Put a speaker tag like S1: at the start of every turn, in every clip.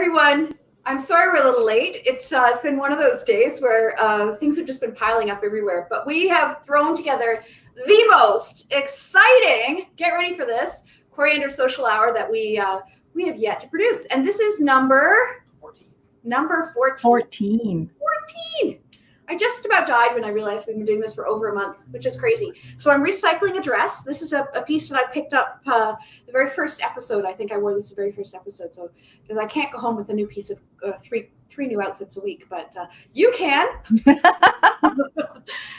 S1: everyone. I'm sorry we're a little late. It's been one of those days where things have just been piling up everywhere. But we have thrown together the most exciting, get ready for this, Coriander Social Hour that we have yet to produce. And this is number 14. Number 14.
S2: 14.
S1: 14. I just about died when I realized we've been doing this for over a month, which is crazy. So I'm recycling a dress. This is a piece that I picked up the very first episode. I think I wore this the very first episode. So because I can't go home with a new piece of three new outfits a week, but you can.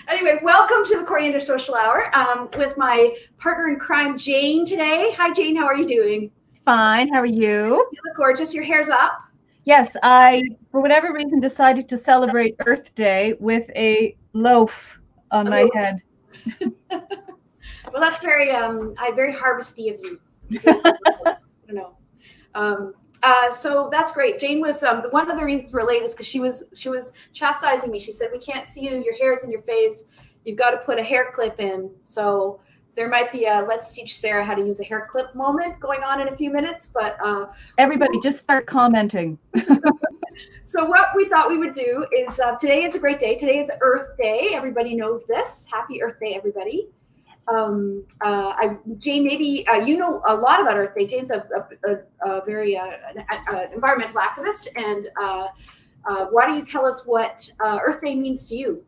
S1: Anyway, welcome to the Coriander Social Hour with my partner in crime, Jane, today. Hi, Jane. How are you doing?
S2: Fine. How are you?
S1: You look gorgeous. Your hair's up.
S2: Yes, I, for whatever reason, decided to celebrate Earth Day with a loaf on my head.
S1: Well, that's very harvesty of you. I don't know. So that's great. Jane was one of the reasons we're late is because she was chastising me. She said, "We can't see you. Your hair's in your face. You've got to put a hair clip in." So there might be a let's teach Sarah how to use a hair clip moment going on in a few minutes. But
S2: everybody just start commenting.
S1: So what we thought we would do is today is a great day. Today is Earth Day. Everybody knows this. Happy Earth Day, everybody. Jane, maybe you know a lot about Earth Day. Jane's a very environmental activist, and why don't you tell us what Earth Day means to you?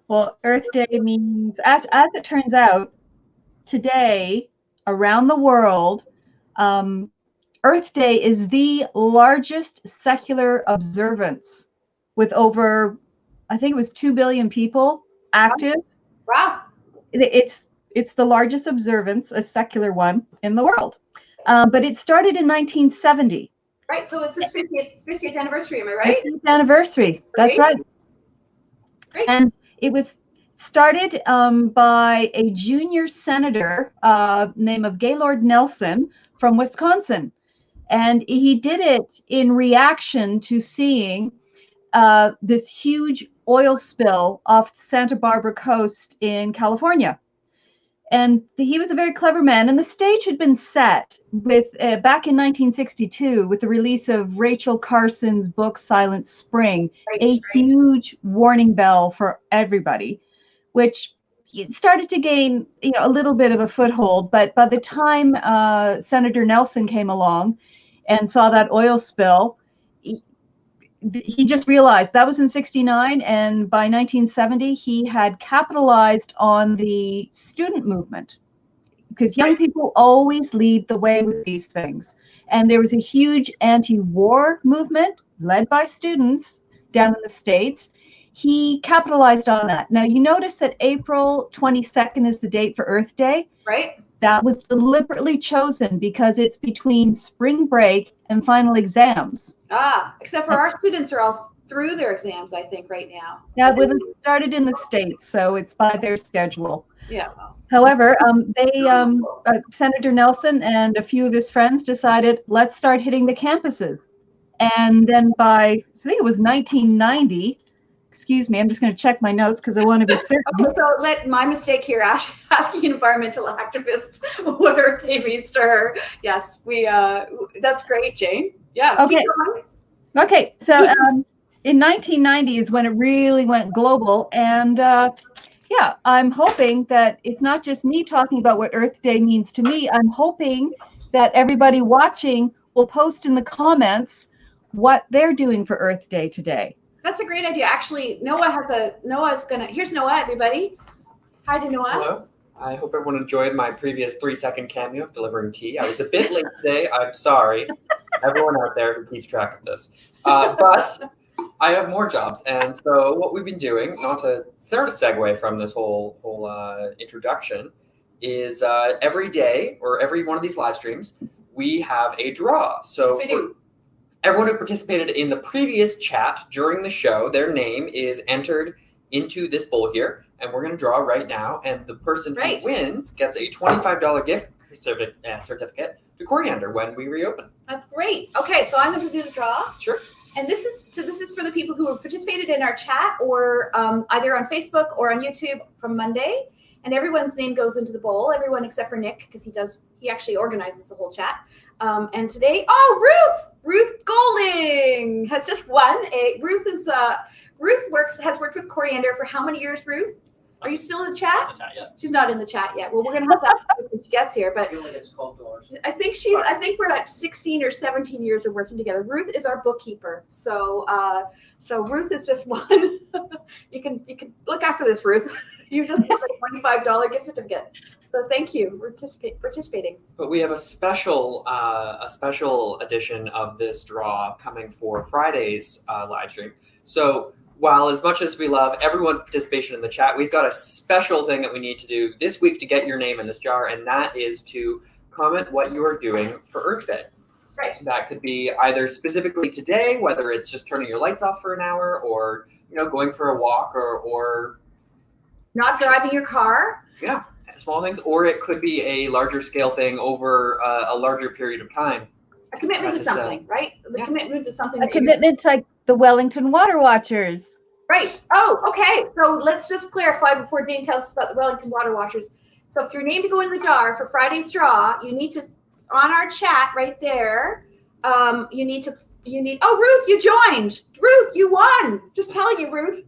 S2: Well, Earth Day means, as it turns out, today around the world, Earth Day is the largest secular observance with over, I think it was 2 billion people active.
S1: Wow.
S2: It's the largest observance, a secular one, in the world. But it started in 1970.
S1: Right, so it's its 50th anniversary, am I right?
S2: 50th anniversary, that's right.
S1: Great.
S2: And it was started by a junior senator named of Gaylord Nelson from Wisconsin. And he did it in reaction to seeing this huge oil spill off the Santa Barbara coast in California. And he was a very clever man. And the stage had been set with back in 1962 with the release of Rachel Carson's book, Silent Spring, a huge warning bell for everybody, which started to gain a little bit of a foothold. But by the time Senator Nelson came along and saw that oil spill, he just realized that was in 69, and by 1970 he had capitalized on the student movement, because young people always lead the way with these things. And there was a huge anti-war movement led by students down in the States. He capitalized on that. Now you notice that April 22nd is the date for Earth Day.
S1: Right.
S2: That was deliberately chosen because it's between spring break and final exams.
S1: Except for our students are all through their exams, I think, right now.
S2: Yeah, well, it started in the States, so it's by their schedule.
S1: Yeah.
S2: However, Senator Nelson and a few of his friends decided, let's start hitting the campuses. And then by, I think it was 1990, excuse me, I'm just going to check my notes because I want to be certain.
S1: Okay, so my mistake here, asking an environmental activist what Earth Day means to her. Yes, that's great, Jane. Yeah.
S2: Okay. Okay. So in 1990 is when it really went global. And yeah, I'm hoping that it's not just me talking about what Earth Day means to me. I'm hoping that everybody watching will post in the comments what they're doing for Earth Day today.
S1: That's a great idea. Actually, here's Noah, everybody. Hi to Noah.
S3: Hello. I hope everyone enjoyed my previous 3-second cameo of delivering tea. I was a bit late today. I'm sorry. Everyone out there who keeps track of this. But I have more jobs. And so what we've been doing, not to sort of segue from this whole introduction, is every day or every one of these live streams, we have a draw. So everyone who participated in the previous chat during the show, their name is entered into this bowl here, and we're going to draw right now. And the person who wins gets a $25 gift certificate to Coriander when we reopen.
S1: That's great. Okay, so I'm going to do the draw.
S3: Sure.
S1: And this is for the people who have participated in our chat or either on Facebook or on YouTube from Monday. And everyone's name goes into the bowl. Everyone except for Nick, because he actually organizes the whole chat. And today, Ruth Ruth Golding has just won. Ruth has worked with Coriander for how many years, Ruth? Are you still in the chat?
S4: Not in the chat yet.
S1: She's not in the chat yet. Well, we're gonna have to ask her when she gets here. But
S4: She only gets $12.
S1: I think we're at 16 or 17 years of working together. Ruth is our bookkeeper. So Ruth is just one. you can look after this, Ruth. You just got a $25 gift certificate. So thank you for participating.
S3: But we have a special edition of this draw coming for Friday's live stream. So while as much as we love everyone's participation in the chat, we've got a special thing that we need to do this week to get your name in this jar, and that is to comment what you are doing for Earth Day.
S1: Right.
S3: That could be either specifically today, whether it's just turning your lights off for an hour, or going for a walk, or
S1: not driving your car.
S3: Yeah, small things, or it could be a larger scale thing over a larger period of time.
S1: A commitment to something, right?
S3: Yeah.
S1: Commitment to something.
S2: A commitment to the Wellington Water Watchers.
S1: Right. Oh, okay. So let's just clarify before Jane tells us about the Wellington Water Watchers. So if your name to go in the jar for Friday's draw, you need to, on our chat right there, oh, Ruth, you joined. Ruth, you won. Just telling you, Ruth,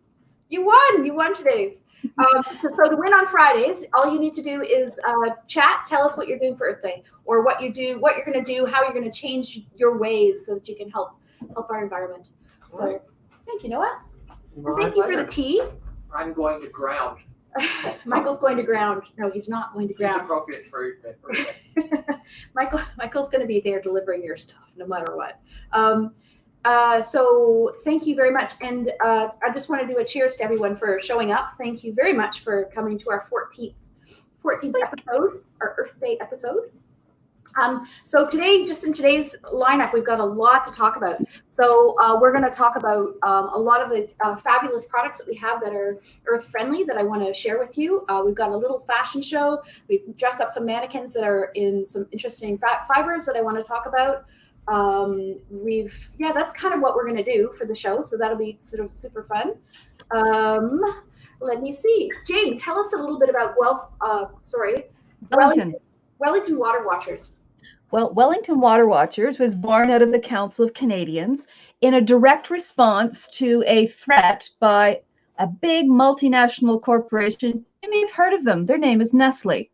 S1: you won. You won today's. So to win on Fridays, all you need to do is chat, tell us what you're doing for Earth Day, or what you're going to do, how you're going to change your ways so that you can help our environment. So
S3: Right.
S1: Thank you, Noah.
S3: My
S1: Thank you for the
S3: pleasure.
S1: tea.
S4: I'm going to ground.
S1: Michael's going to ground. No, he's not going to
S4: It's
S1: ground.
S4: appropriate for
S1: Michael's going to be there delivering your stuff no matter what. So thank you very much. And I just want to do a cheers to everyone for showing up. Thank you very much for coming to our 14th episode, our Earth Day episode. So today, just in today's lineup, we've got a lot to talk about. So we're going to talk about a lot of the fabulous products that we have that are earth friendly that I want to share with you. We've got a little fashion show. We've dressed up some mannequins that are in some interesting fibers that I want to talk about. That's kind of what we're going to do for the show. So that'll be sort of super fun. Let me see. Jane, tell us a little bit about Wellington Water Watchers.
S2: Well, Wellington Water Watchers was born out of the Council of Canadians in a direct response to a threat by a big multinational corporation. You may have heard of them. Their name is Nestle.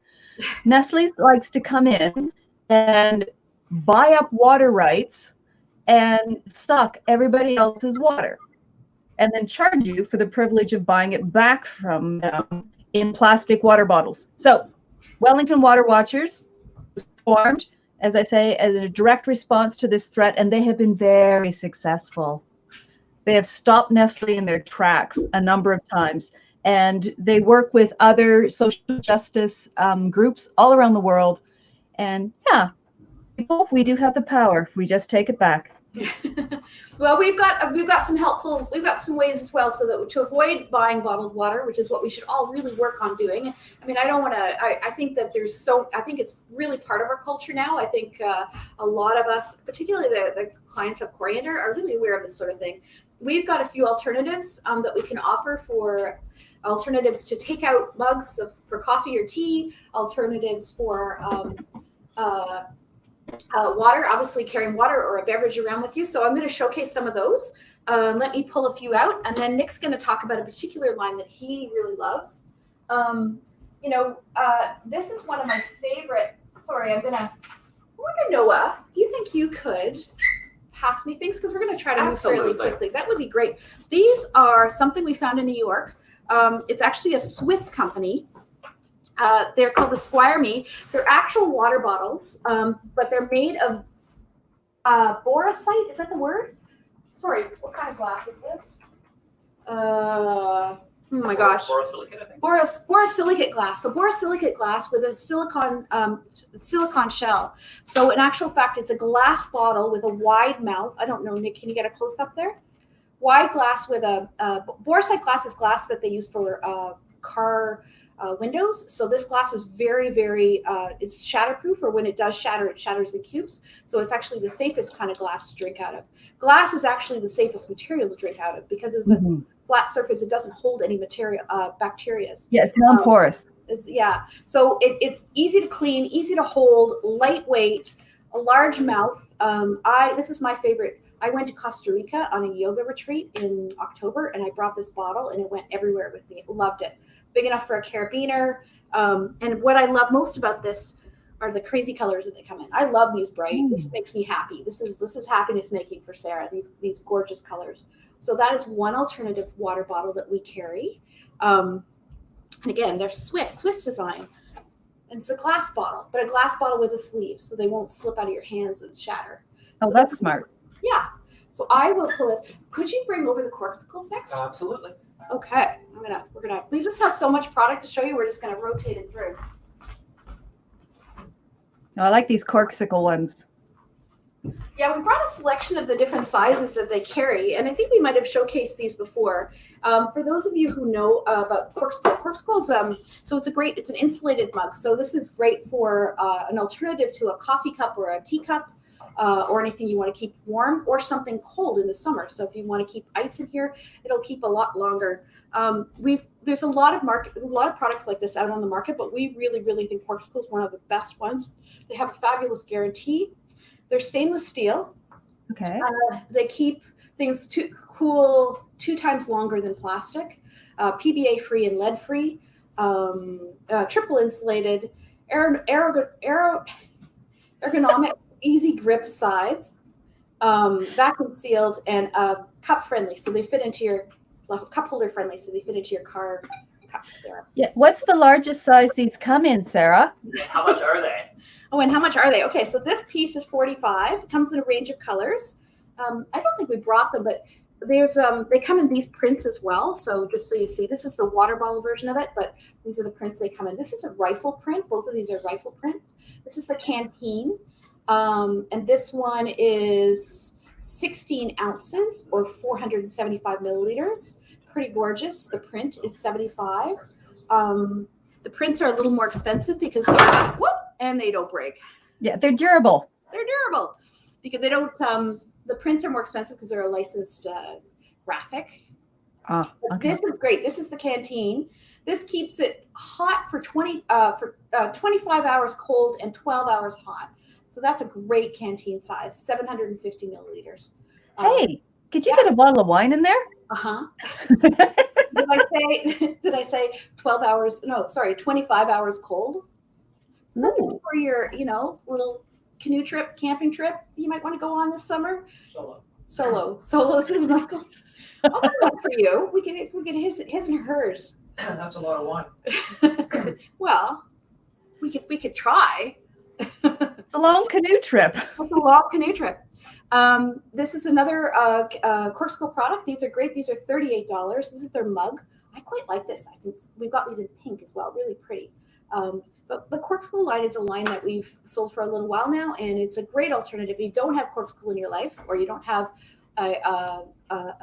S2: Nestle likes to come in and buy up water rights and suck everybody else's water, and then charge you for the privilege of buying it back from them in plastic water bottles. So Wellington Water Watchers was formed, as I say, as a direct response to this threat, and they have been very successful. They have stopped Nestle in their tracks a number of times, and they work with other social justice groups all around the world. And yeah, we do have the power. We just take it back.
S1: Well, we've got some ways as well, so that to avoid buying bottled water, which is what we should all really work on doing. I mean, I think that I think it's really part of our culture now. I think a lot of us, particularly the clients of Coriander, are really aware of this sort of thing. We've got a few alternatives that we can offer for alternatives to takeout mugs for coffee or tea, alternatives for water, obviously carrying water or a beverage around with you. So I'm going to showcase some of those. Let me pull a few out, and then Nick's going to talk about a particular line that he really loves. This is one of my favorite. Sorry, I wonder, Noah, do you think you could pass me things? Because we're going to try to move fairly quickly. That would be great. These are something we found in New York. It's actually a Swiss company. They're called the Squire Me. They're actual water bottles, but they're made of boracite. Is that the word? Sorry, what kind of glass is this? Oh my gosh.
S4: Borosilicate, I think.
S1: Borosilicate glass. So borosilicate glass with a silicon shell. So in actual fact, it's a glass bottle with a wide mouth. I don't know, Nick, can you get a close up there? Wide glass with a boracite glass is glass that they use for car windows. So this glass is very, very, it's shatterproof, or when it does shatter, it shatters in cubes. So it's actually the safest kind of glass to drink out of. Glass is actually the safest material to drink out of because of its flat surface. It doesn't hold any material, bacteria.
S2: Yeah, it's non-porous.
S1: So it's easy to clean, easy to hold, lightweight. a large mouth. This is my favorite. I went to Costa Rica on a yoga retreat in October, and I brought this bottle, and it went everywhere with me. Loved it. Big enough for a carabiner. And what I love most about this are the crazy colors that they come in. I love these bright. This makes me happy. This is happiness making for Sarah. These gorgeous colors. So that is one alternative water bottle that we carry. And again, they're Swiss design. And it's a glass bottle, but a glass bottle with a sleeve, so they won't slip out of your hands and shatter.
S2: Oh,
S1: So
S2: that's smart.
S1: yeah. So I will pull this. Could you bring over the corkscles next?
S3: Absolutely.
S1: Okay. We just have so much product to show you. We're just gonna rotate it through.
S2: Oh, I like these corksicle ones.
S1: Yeah, we brought a selection of the different sizes that they carry, and I think we might have showcased these before. For those of you who know about corkscles, so it's an insulated mug. So this is great for an alternative to a coffee cup or a teacup, or anything you want to keep warm, or something cold in the summer. So if you want to keep ice in here, it'll keep a lot longer. There's a lot of products like this out on the market, but we really think corkscles is one of the best ones. They have a fabulous guarantee. They're stainless steel.
S2: Okay.
S1: They keep things cool 2 times longer than plastic. PBA free and lead free. Triple insulated. Ergonomic, easy grip sides. Vacuum sealed and cup friendly. So they fit into your cup holder friendly. So they fit into your car cup there.
S2: Yeah. What's the largest size these come in, Sarah?
S4: How much are they?
S1: Oh, and how much are they? Okay, so this piece is $45. It comes in a range of colors. I don't think we brought them, but they come in these prints as well. So just so you see, this is the water bottle version of it, but these are the prints they come in. This is a rifle print. Both of these are rifle print. This is the canteen, and this one is 16 ounces or 475 milliliters. Pretty gorgeous. The print is $75. The prints are a little more expensive because and they don't break.
S2: Yeah, they're durable.
S1: They're durable because they don't. The prints are more expensive because they're a licensed graphic.
S2: Oh, okay.
S1: This is great. This is the canteen. This keeps it hot for 25 hours cold and 12 hours hot. So that's a great canteen size, 750 milliliters.
S2: Hey, could you get a bottle of wine in there?
S1: Did I say 12 hours? No, sorry, 25 hours cold. Perfect for your, little canoe trip, camping trip you might want to go on this summer. Solo, says Michael. I'll do that for you. We can his and hers.
S4: That's a lot of wine.
S1: Well, we could try.
S2: It's a long canoe trip.
S1: It's a long canoe trip. This is another corksicle product. These are great. These are $38. This is their mug. I quite like this. I think we've got these in pink as well. Really pretty. But the corksicle line is a line that we've sold for a little while now, and it's a great alternative. If you don't have corksicle in your life, or you don't have a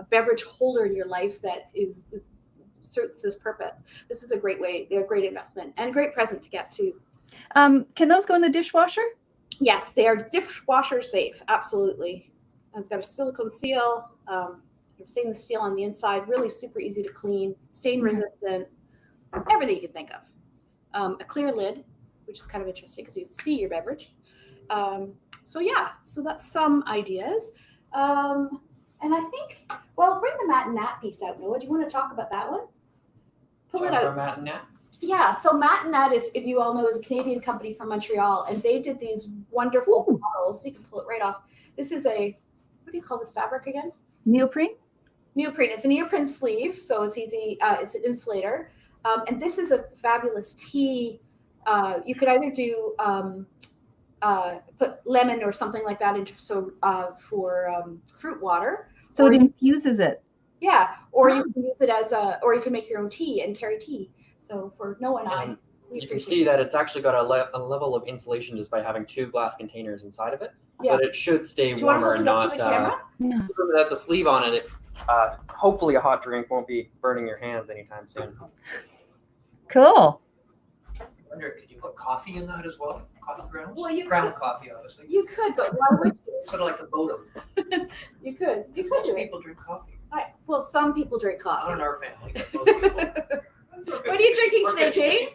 S1: beverage holder in your life that serves this purpose, this is a great way, a great investment, and a great present to get too.
S2: Can those go in the dishwasher?
S1: Yes, they are dishwasher safe. Absolutely. I've got a silicone seal. Stainless steel on the inside. Really super easy to clean. Stain resistant. Everything you can think of. A clear lid, which is kind of interesting because you see your beverage. So that's some ideas. And I think, bring the Matt and Nat piece out, Noah. Do you want to talk about that one? Pull it out.
S3: Matt and Nat?
S1: Yeah, so Matt and Nat, if you all know, is a Canadian company from Montreal, and they did these wonderful bottles. You can pull it right off. This is what do you call this fabric again?
S2: Neoprene?
S1: Neoprene. It's a neoprene sleeve, so it's easy. It's an insulator. And this is a fabulous tea. You could either do put lemon or something like that into for fruit water.
S2: So it infuses it.
S1: Yeah, or you can use it or you can make your own tea and carry tea. So for Noah and I,
S3: you can see that it's actually got a level of insulation just by having 2 glass containers inside of it, so that it should stay warmer and not. Without the sleeve on it, hopefully a hot drink won't be burning your hands anytime soon.
S2: Cool.
S4: I wonder, could you put coffee in that as well? Coffee grounds?
S1: Well, you
S4: ground coffee, obviously.
S1: You could, but why would you?
S4: Sort of like the Bodum.
S1: You could. You could
S4: Most
S1: do it.
S4: people drink coffee.
S1: Some people drink coffee.
S4: Not in our family. But most people.
S1: What are you drinking today, Jade?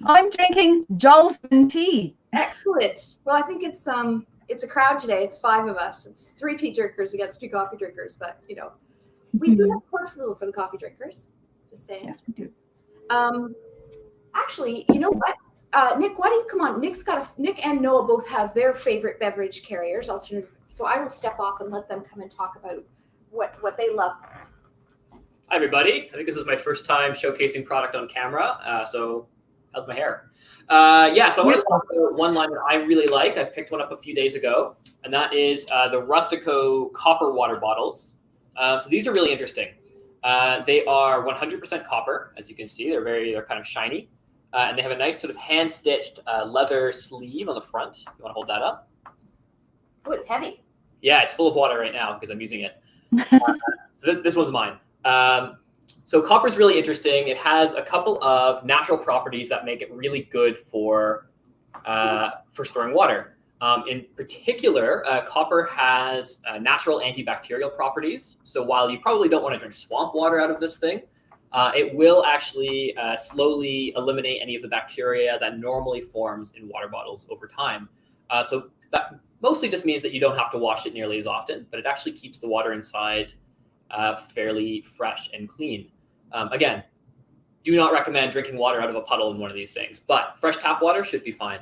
S2: I'm drinking Jolson tea.
S1: Excellent. Well, I think it's it's a crowd today. It's 5 of us. It's 3 tea drinkers against 2 coffee drinkers. But we do have corkscrew for the coffee drinkers. Just saying.
S2: Yes, we do.
S1: Actually, you know what? Nick, why don't you come on? Nick and Noah both have their favorite beverage carriers, alternative. So I will step off and let them come and talk about what they love.
S5: Hi, everybody. I think this is my first time showcasing product on camera. So how's my hair? So I want to talk about one line that I really like. I picked one up a few days ago, and that is the Rustico copper water bottles. So these are really interesting. They are 100% copper, as you can see. They're kind of shiny, and they have a nice sort of hand-stitched leather sleeve on the front. You want to hold that up?
S1: Oh, it's heavy.
S5: Yeah, it's full of water right now because I'm using it. So this one's mine. So copper is really interesting. It has a couple of natural properties that make it really good for storing water. In particular, copper has natural antibacterial properties. So while you probably don't want to drink swamp water out of this thing, it will actually slowly eliminate any of the bacteria that normally forms in water bottles over time. So that mostly just means that you don't have to wash it nearly as often, but it actually keeps the water inside fairly fresh and clean. Again, do not recommend drinking water out of a puddle in one of these things, but fresh tap water should be fine.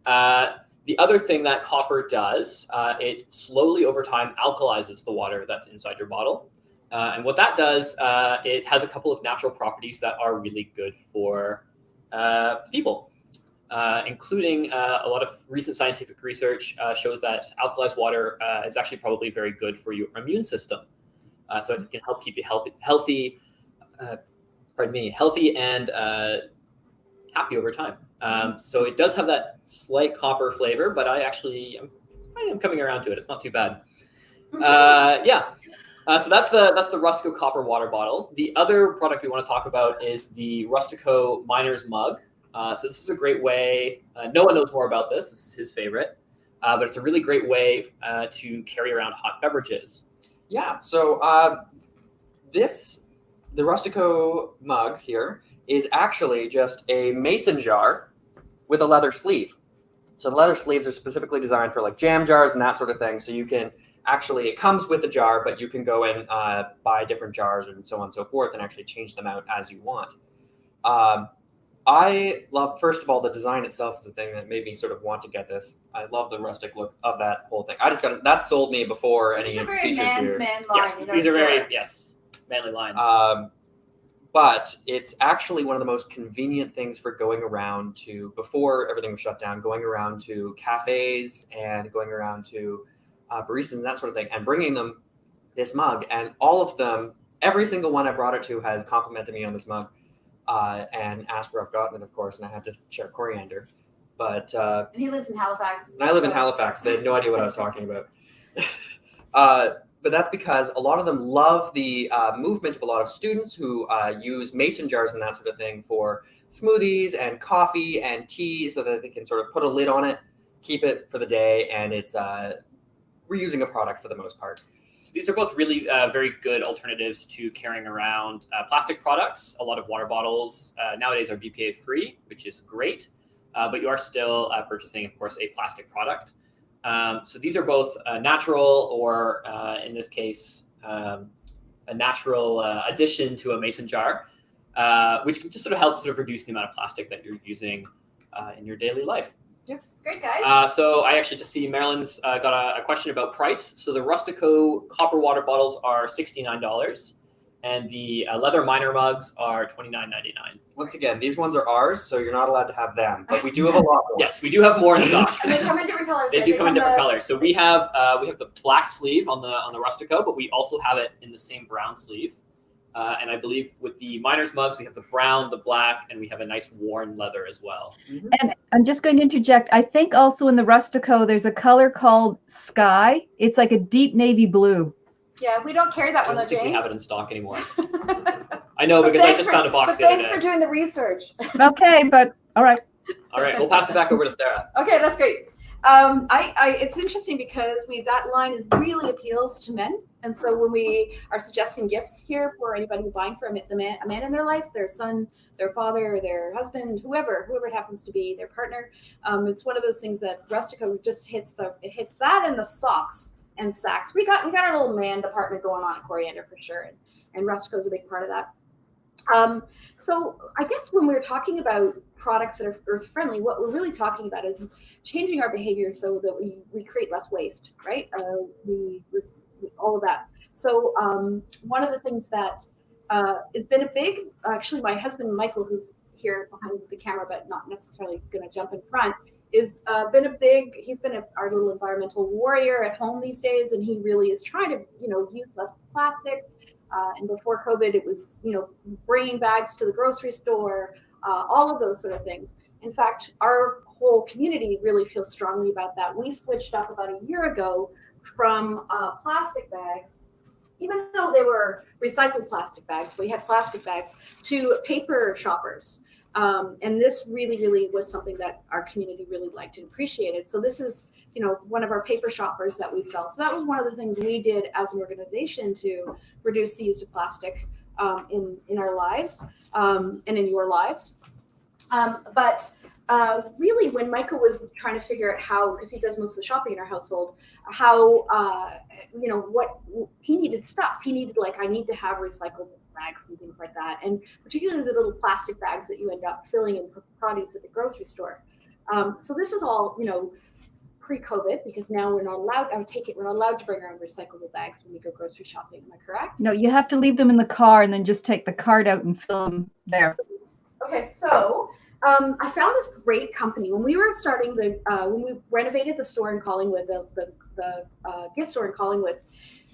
S5: The other thing that copper does, it slowly over time alkalizes the water that's inside your bottle. And what that does, it has a couple of natural properties that are really good for people, including a lot of recent scientific research shows that alkalized water is actually probably very good for your immune system. So it can help keep you healthy and happy over time. So it does have that slight copper flavor, but I am coming around to it. It's not too bad. So that's the Rustico copper water bottle. The other product we want to talk about is the Rustico Miner's Mug. So this is a great way. Noah knows more about this. This is his favorite, but it's a really great way to carry around hot beverages.
S3: Yeah, so the Rustico mug here is actually just a mason jar with a leather sleeve. So the leather sleeves are specifically designed for like jam jars and that sort of thing. So you can it comes with the jar, but you can go and buy different jars and so on and so forth and actually change them out as you want. I love, first of all, the design itself is the thing that made me sort of want to get this. I love the rustic look of that whole thing. That sold me before any features here.
S1: Man line,
S5: Yes, these are very manly lines.
S3: But it's actually one of the most convenient things for going around to, before everything was shut down, going around to cafes and going around to baristas and that sort of thing, and bringing them this mug. And all of them, every single one I brought it to has complimented me on this mug. And asked where I've gotten it, of course, and I had to share Coriander. But
S1: and he lives in Halifax.
S3: And I live in Halifax. They had no idea what I was talking about. But that's because a lot of them love the movement of a lot of students who use mason jars and that sort of thing for smoothies and coffee and tea, so that they can sort of put a lid on it, keep it for the day, and it's reusing a product for the most part.
S5: So these are both really very good alternatives to carrying around plastic products. A lot of water bottles nowadays are BPA free, which is great, but you are still purchasing, of course, a plastic product. So these are both natural, or in this case, a natural addition to a mason jar, which can just sort of help reduce the amount of plastic that you're using in your daily life.
S1: Yeah, it's great, guys.
S5: So I actually just see Marilyn's got a question about price. So the Rustico copper water bottles are $69, and the leather miner mugs are $29.99.
S3: Once again, these ones are ours, so you're not allowed to have them, but we do have a lot more.
S5: Yes, we do have more in stock.
S1: And they come in different colors.
S5: They do come in different colors. So we have the black sleeve on the Rustico, but we also have it in the same brown sleeve. And I believe with the Miner's mugs, we have the brown, the black, and we have a nice worn leather as well.
S3: Mm-hmm.
S2: And I'm just going to interject. I think also in the Rustico, there's a color called Sky. It's like a deep navy blue.
S1: Yeah, we don't carry that
S5: I
S1: one though,
S5: don't think
S1: Jane.
S5: we have it in stock anymore. I know, because I just found a box the other
S1: Thanks
S5: day.
S1: for doing the research.
S2: Okay, but all right.
S5: All right, we'll pass it back over to Sarah.
S1: Okay, that's great. It's interesting because that line really appeals to men, and so when we are suggesting gifts here for anybody buying for a man in their life, their son, their father, their husband, whoever it happens to be, their partner, it's one of those things that Rustico just hits that and the socks and sacks. We got our little man department going on at Coriander for sure, and Rustico's a big part of that. So I guess when we're talking about products that are earth friendly, what we're really talking about is changing our behavior so that we create less waste, right? We all of that. So one of the things that has been a big, actually my husband Michael, who's here behind the camera but not necessarily going to jump in front, he's been our little environmental warrior at home these days, and he really is trying to use less plastic. And before COVID, it was, bringing bags to the grocery store, all of those sort of things. In fact, our whole community really feels strongly about that. We switched up about a year ago from plastic bags, even though they were recycled plastic bags, we had plastic bags, to paper shoppers. And this really, really was something that our community really liked and appreciated. So this is, one of our paper shoppers that we sell. So that was one of the things we did as an organization to reduce the use of plastic in our lives and in your lives. But really, when Michael was trying to figure out how, because he does most of the shopping in our household, how, what he needed stuff. He needed, I need to have recyclable bags and things like that. And particularly the little plastic bags that you end up filling in produce at the grocery store. So this is all, pre-COVID, because now we're not allowed, we're not allowed to bring our own recyclable bags when we go grocery shopping. Am I correct?
S2: No, you have to leave them in the car and then just take the cart out and fill them there.
S1: Okay, so I found this great company when we were starting when we renovated the store in Collingwood, the gift store in Collingwood.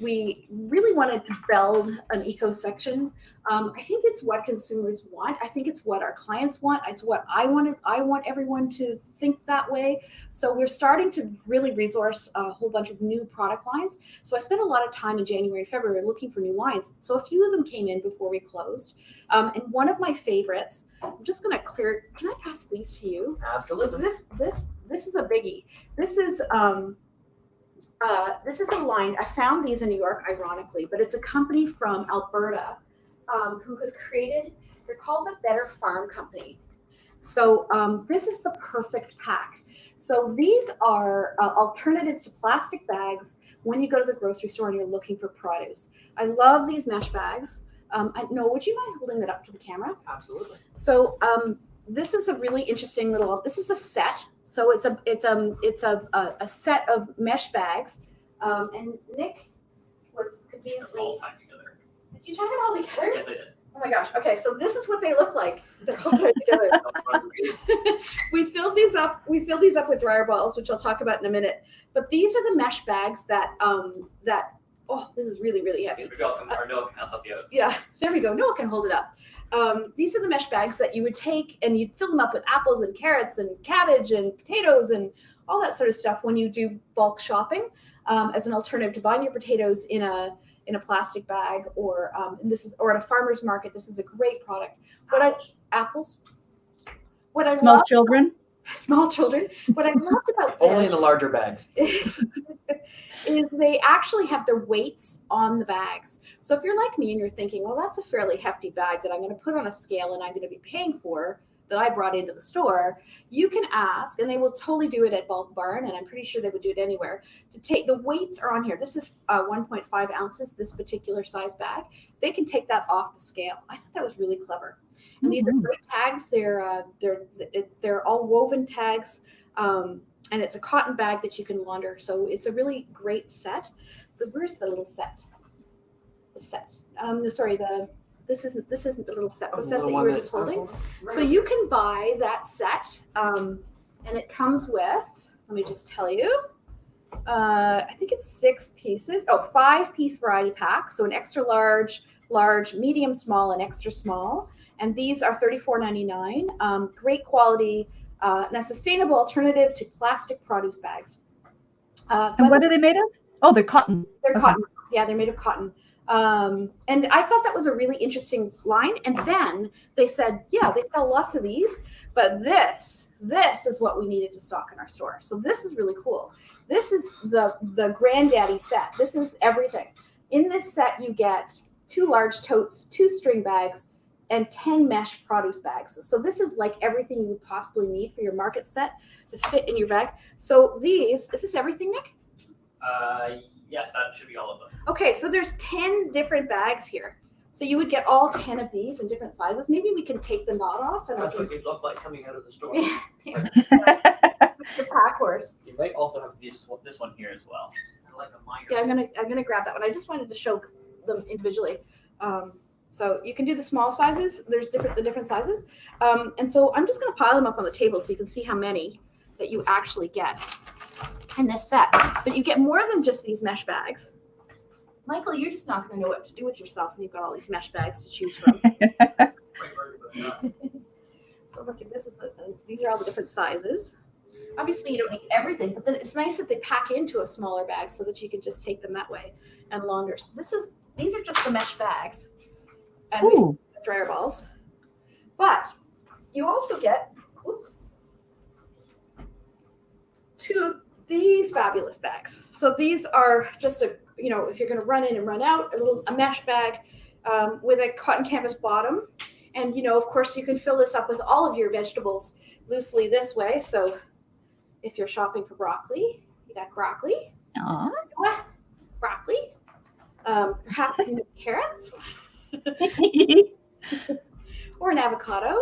S1: We really wanted to build an eco section. I think it's what consumers want. I think it's what our clients want. It's what I wanted. I want everyone to think that way. So we're starting to really resource a whole bunch of new product lines. So I spent a lot of time in January and February looking for new lines. So a few of them came in before we closed. And one of my favorites, I'm just going to clear. Can I pass these to you?
S4: Absolutely.
S1: This is a biggie. This is a line. I found these in New York, ironically, but it's a company from Alberta who have created. They're called the Better Farm Company. So this is the perfect pack. So these are alternatives to plastic bags when you go to the grocery store and you're looking for produce. I love these mesh bags. Noah, would you mind holding that up to the camera?
S4: Absolutely.
S1: So this is a really interesting little. This is a set. So it's a set of mesh bags. And Nick was conveniently.
S5: All tied together.
S1: Did you tie them all together?
S5: Yes, I did.
S1: Oh my gosh. Okay, so this is what they look like. They're all tied together. We filled these up with dryer balls, which I'll talk about in a minute. But these are the mesh bags that this is really, really heavy.
S5: Maybe I'll come, or Noah can help you out.
S1: Yeah, there we go. Noah can hold it up. These are the mesh bags that you would take and you'd fill them up with apples and carrots and cabbage and potatoes and all that sort of stuff when you do bulk shopping, as an alternative to buying your potatoes in a plastic bag or at a farmer's market. This is a great product. Apples.
S2: Small children.
S1: Small children. What I loved about
S3: Only in the larger bags.
S1: is they actually have their weights on the bags. So if you're like me and you're thinking, well, that's a fairly hefty bag that I'm going to put on a scale and I'm going to be paying for that I brought into the store, you can ask, and they will totally do it at Bulk Barn, and I'm pretty sure they would do it anywhere, to take the weights are on here. This is 1.5 ounces, this particular size bag. They can take that off the scale. I thought that was really clever. And these are great tags. They're all woven tags. And it's a cotton bag that you can launder. So it's a really great set. Where's the little set? The set. This isn't the little set. The set that you were just holding. Right. So you can buy that set, and it comes with. Let me just tell you. I think it's 6 pieces. 5-piece variety pack. So an extra large, medium small, and extra small. And these are $34.99. Great quality. And a sustainable alternative to plastic produce bags.
S2: And what are they made of? Oh, they're cotton.
S1: They're cotton. Yeah, they're made of cotton. And I thought that was a really interesting line. And then they said, yeah, they sell lots of these, but this is what we needed to stock in our store. So this is really cool. This is the granddaddy set. This is everything. In this set, you get 2 large totes, 2 string bags, and 10 mesh produce bags. So this is like everything you would possibly need for your market set to fit in your bag. So is this everything, Nick?
S5: Yes, that should be all of them.
S1: Okay, so there's 10 different bags here. So you would get all 10 of these in different sizes. Maybe we can take the knot off. And
S4: That's what it looked like coming out of the store.
S1: the pack horse.
S5: You might also have this one here as well.
S4: I like a minor.
S1: Yeah, I'm gonna grab that one. I just wanted to show them individually. So you can do the small sizes. There's the different sizes. And so I'm just gonna pile them up on the table so you can see how many that you actually get in this set. But you get more than just these mesh bags. Michael, you're just not gonna know what to do with yourself when you've got all these mesh bags to choose from. So look at this. These are all the different sizes. Obviously, you don't need everything, but then it's nice that they pack into a smaller bag so that you can just take them that way and launder. So these are just the mesh bags and
S2: Ooh.
S1: the dryer balls. But you also get, 2 of these fabulous bags. So these are just if you're going to run in and run out, a mesh bag with a cotton canvas bottom. And, of course, you can fill this up with all of your vegetables loosely this way. So if you're shopping for broccoli, you got broccoli.
S2: Aww.
S1: Broccoli. Perhaps carrots. Or an avocado,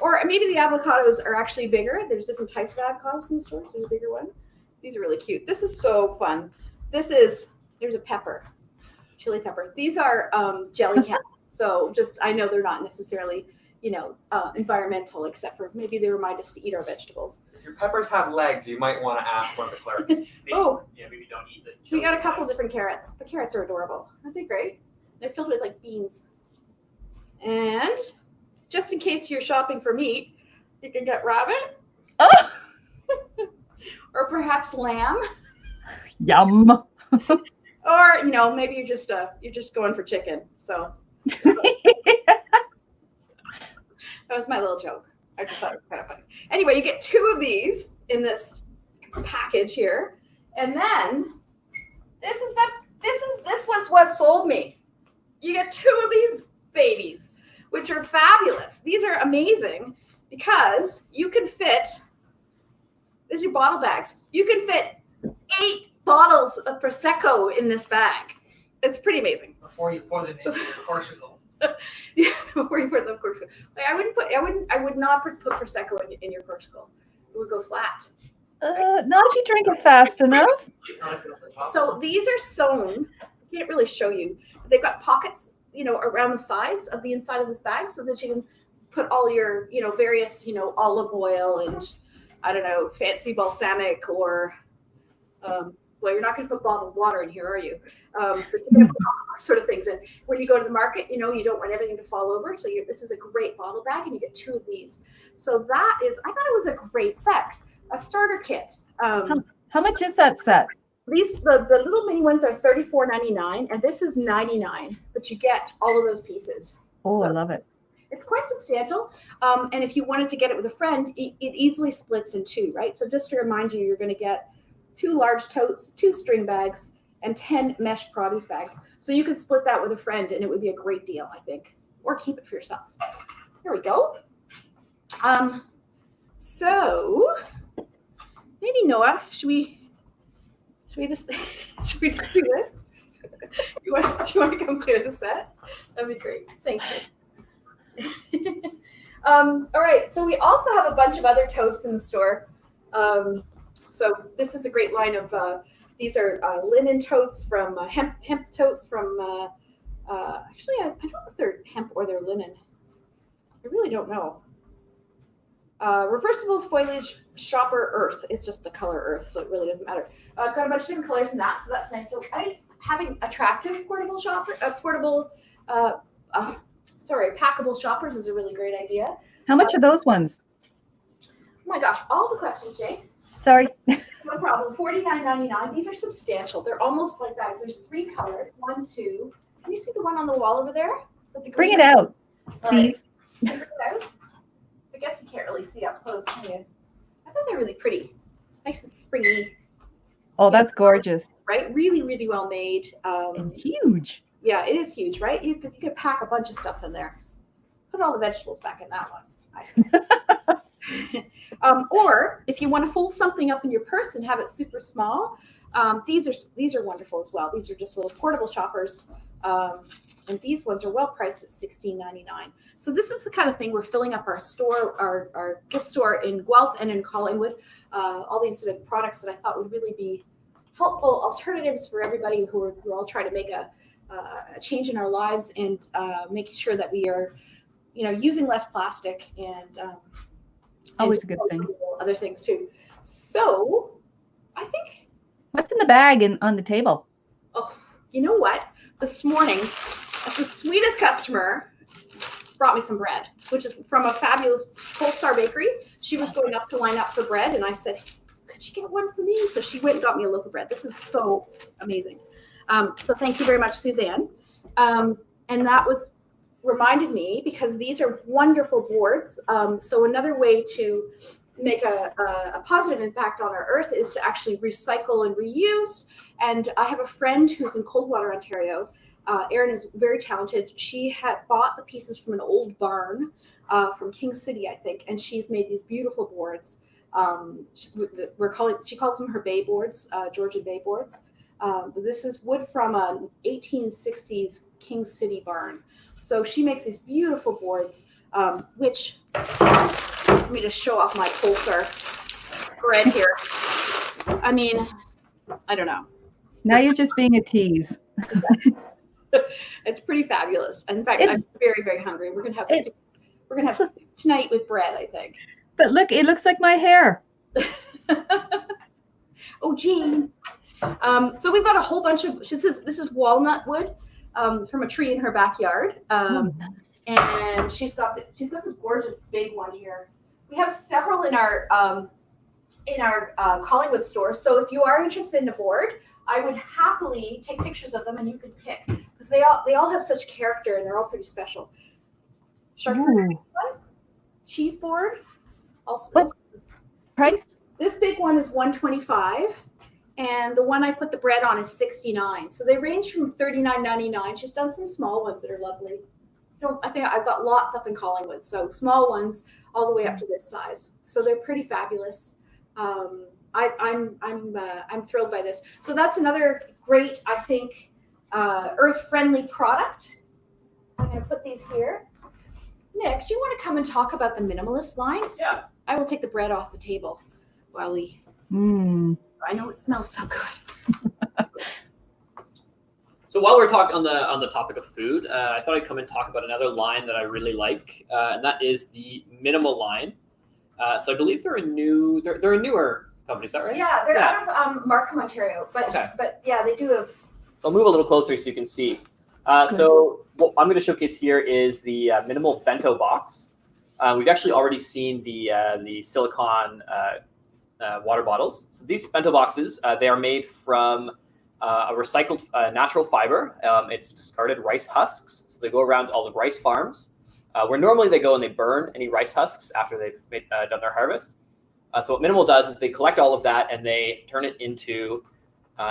S1: or maybe the avocados are actually bigger. There's different types of avocados in the store. There's a bigger one. These are really cute. This is so fun. There's a pepper, chili pepper. These are jelly cat. So I know they're not necessarily, environmental, except for maybe they remind us to eat our vegetables.
S3: If your peppers have legs, you might want to ask one of the clerks.
S5: Maybe don't eat the.
S1: We got a couple different carrots. The carrots are adorable. Aren't they great? They're filled with like beans. And just in case you're shopping for meat, you can get rabbit.
S2: Oh.
S1: Or perhaps lamb.
S2: Yum.
S1: Or, maybe you're just going for chicken. So that was my little joke. I just thought it was kind of funny. Anyway, you get 2 of these in this package here. And then this was what sold me. You get 2 of these babies, which are fabulous. These are amazing because you can fit, these are your bottle bags. You can fit 8 bottles of Prosecco in this bag. It's pretty amazing.
S4: Before you pour them in your Corsical.
S1: Yeah, before you put them in Corsical. I would not put Prosecco in your Corsical. It would go flat.
S2: Not if you drink it fast enough.
S1: So these are sewn. I can't really show you. They've got pockets, around the sides of the inside of this bag so that you can put all your, various, olive oil and, I don't know, fancy balsamic or, you're not going to put bottled water in here, are you? But you're going to put all sort of things in. When you go to the market, you don't want everything to fall over. So this is a great bottle bag, and you get 2 of these. So I thought it was a great set, a starter kit.
S2: How much is that set?
S1: The little mini ones are $34.99, and this is $99. But you get all of those pieces.
S2: Oh,
S1: So
S2: I love it.
S1: it's quite substantial. And if you wanted to get it with a friend, it easily splits in 2, right? So just to remind you, you're going to get 2 large totes, 2 string bags, and 10 mesh produce bags. So you could split that with a friend, and it would be a great deal, I think. Or keep it for yourself. There we go. So maybe Noah, should we just do this? Do you want to come clear the set? That'd be great. Thank you. All right. So we also have a bunch of other totes in the store. So this is a great line of these are linen totes from hemp totes from actually I don't know if they're hemp or they're linen. I really don't know. Reversible foliage shopper earth. It's just the color earth, so it really doesn't matter. Got a bunch of different colors in that, so that's nice. So I think having attractive packable shoppers is a really great idea.
S2: How much are those ones?
S1: Oh my gosh, all the questions, Jane.
S2: Sorry.
S1: No problem. $49.99. These are substantial. They're almost like bags. There's 3 colors. 1, 2. Can you see the one on the wall over there? With the
S2: Bring
S1: green
S2: it out,
S1: All right.
S2: please.
S1: Bring it out. I guess you can't really see up close, can you? I thought they're really pretty. Nice and springy,
S2: Oh, that's gorgeous.
S1: right? Really, really well made.
S2: And huge.
S1: Yeah, it is huge, right? You could pack a bunch of stuff in there. Put all the vegetables back in that one. Or if you want to fold something up in your purse and have it super small, these are wonderful as well. These are just little portable shoppers, and these ones are well priced at $16.99. So this is the kind of thing we're filling up our store, our gift store in Guelph and in Collingwood. All these sort of products that I thought would really be helpful alternatives for everybody who are all trying to make a change in our lives and making sure that we are, using less plastic and
S2: Always a good thing.
S1: Other things too. So I think.
S2: What's in the bag and on the table?
S1: Oh, you know what? This morning, the sweetest customer brought me some bread, which is from a fabulous Polestar bakery. She was going up to line up for bread, and I said, could you get one for me? So she went and got me a loaf of bread. This is so amazing. So thank you very much, Suzanne. And that reminded me, because these are wonderful boards. So another way to make a positive impact on our earth is to actually recycle and reuse. And I have a friend who's in Coldwater, Ontario. Erin is very talented. She had bought the pieces from an old barn from King City, I think, and she's made these beautiful boards. She calls them her bay boards, Georgian bay boards. But this is wood from an 1860s King City barn. So she makes these beautiful boards, which, let me just show off my Polestar bread here. I mean, I don't know.
S2: Now you're just being a tease.
S1: It's pretty fabulous. In fact, I'm very, very hungry. We're gonna have soup. We're gonna have soup tonight with bread, I think.
S2: But look, it looks like my hair.
S1: Oh, Jean. So we've got a whole bunch of. This is walnut wood from a tree in her backyard,
S2: Nice.
S1: and she's got this gorgeous big one here. We have several in our Collingwood store. So if you are interested in a board, I would happily take pictures of them, and you can pick, because they all have such character and they're all pretty special. Charcuterie one, cheese board. Also,
S2: What price?
S1: This big one is $125, and the one I put the bread on is $69. So they range from $39.99. She's done some small ones that are lovely. I think I've got lots up in Collingwood, so small ones all the way up to this size. So they're pretty fabulous. I'm thrilled by this. So that's another great, I think, earth-friendly product. I'm going to put these here. Nick, do you want to come and talk about the minimalist line?
S5: Yeah.
S1: I will take the bread off the table while we. I know it smells so good.
S5: So while we're talking on the topic of food, I thought I'd come and talk about another line that I really like, and that is the minimal line. So I believe they're a newer company. Is that right?
S1: Yeah, they're out of Markham, Ontario, but yeah, they do a.
S5: So I'll move a little closer so you can see. So what I'm going to showcase here is the minimal bento box. We've actually already seen the silicone water bottles. So these bento boxes, they are made from a recycled natural fiber. It's discarded rice husks. So they go around all the rice farms, where normally they go and they burn any rice husks after they've done their harvest. So what Minimal does is they collect all of that and they turn it into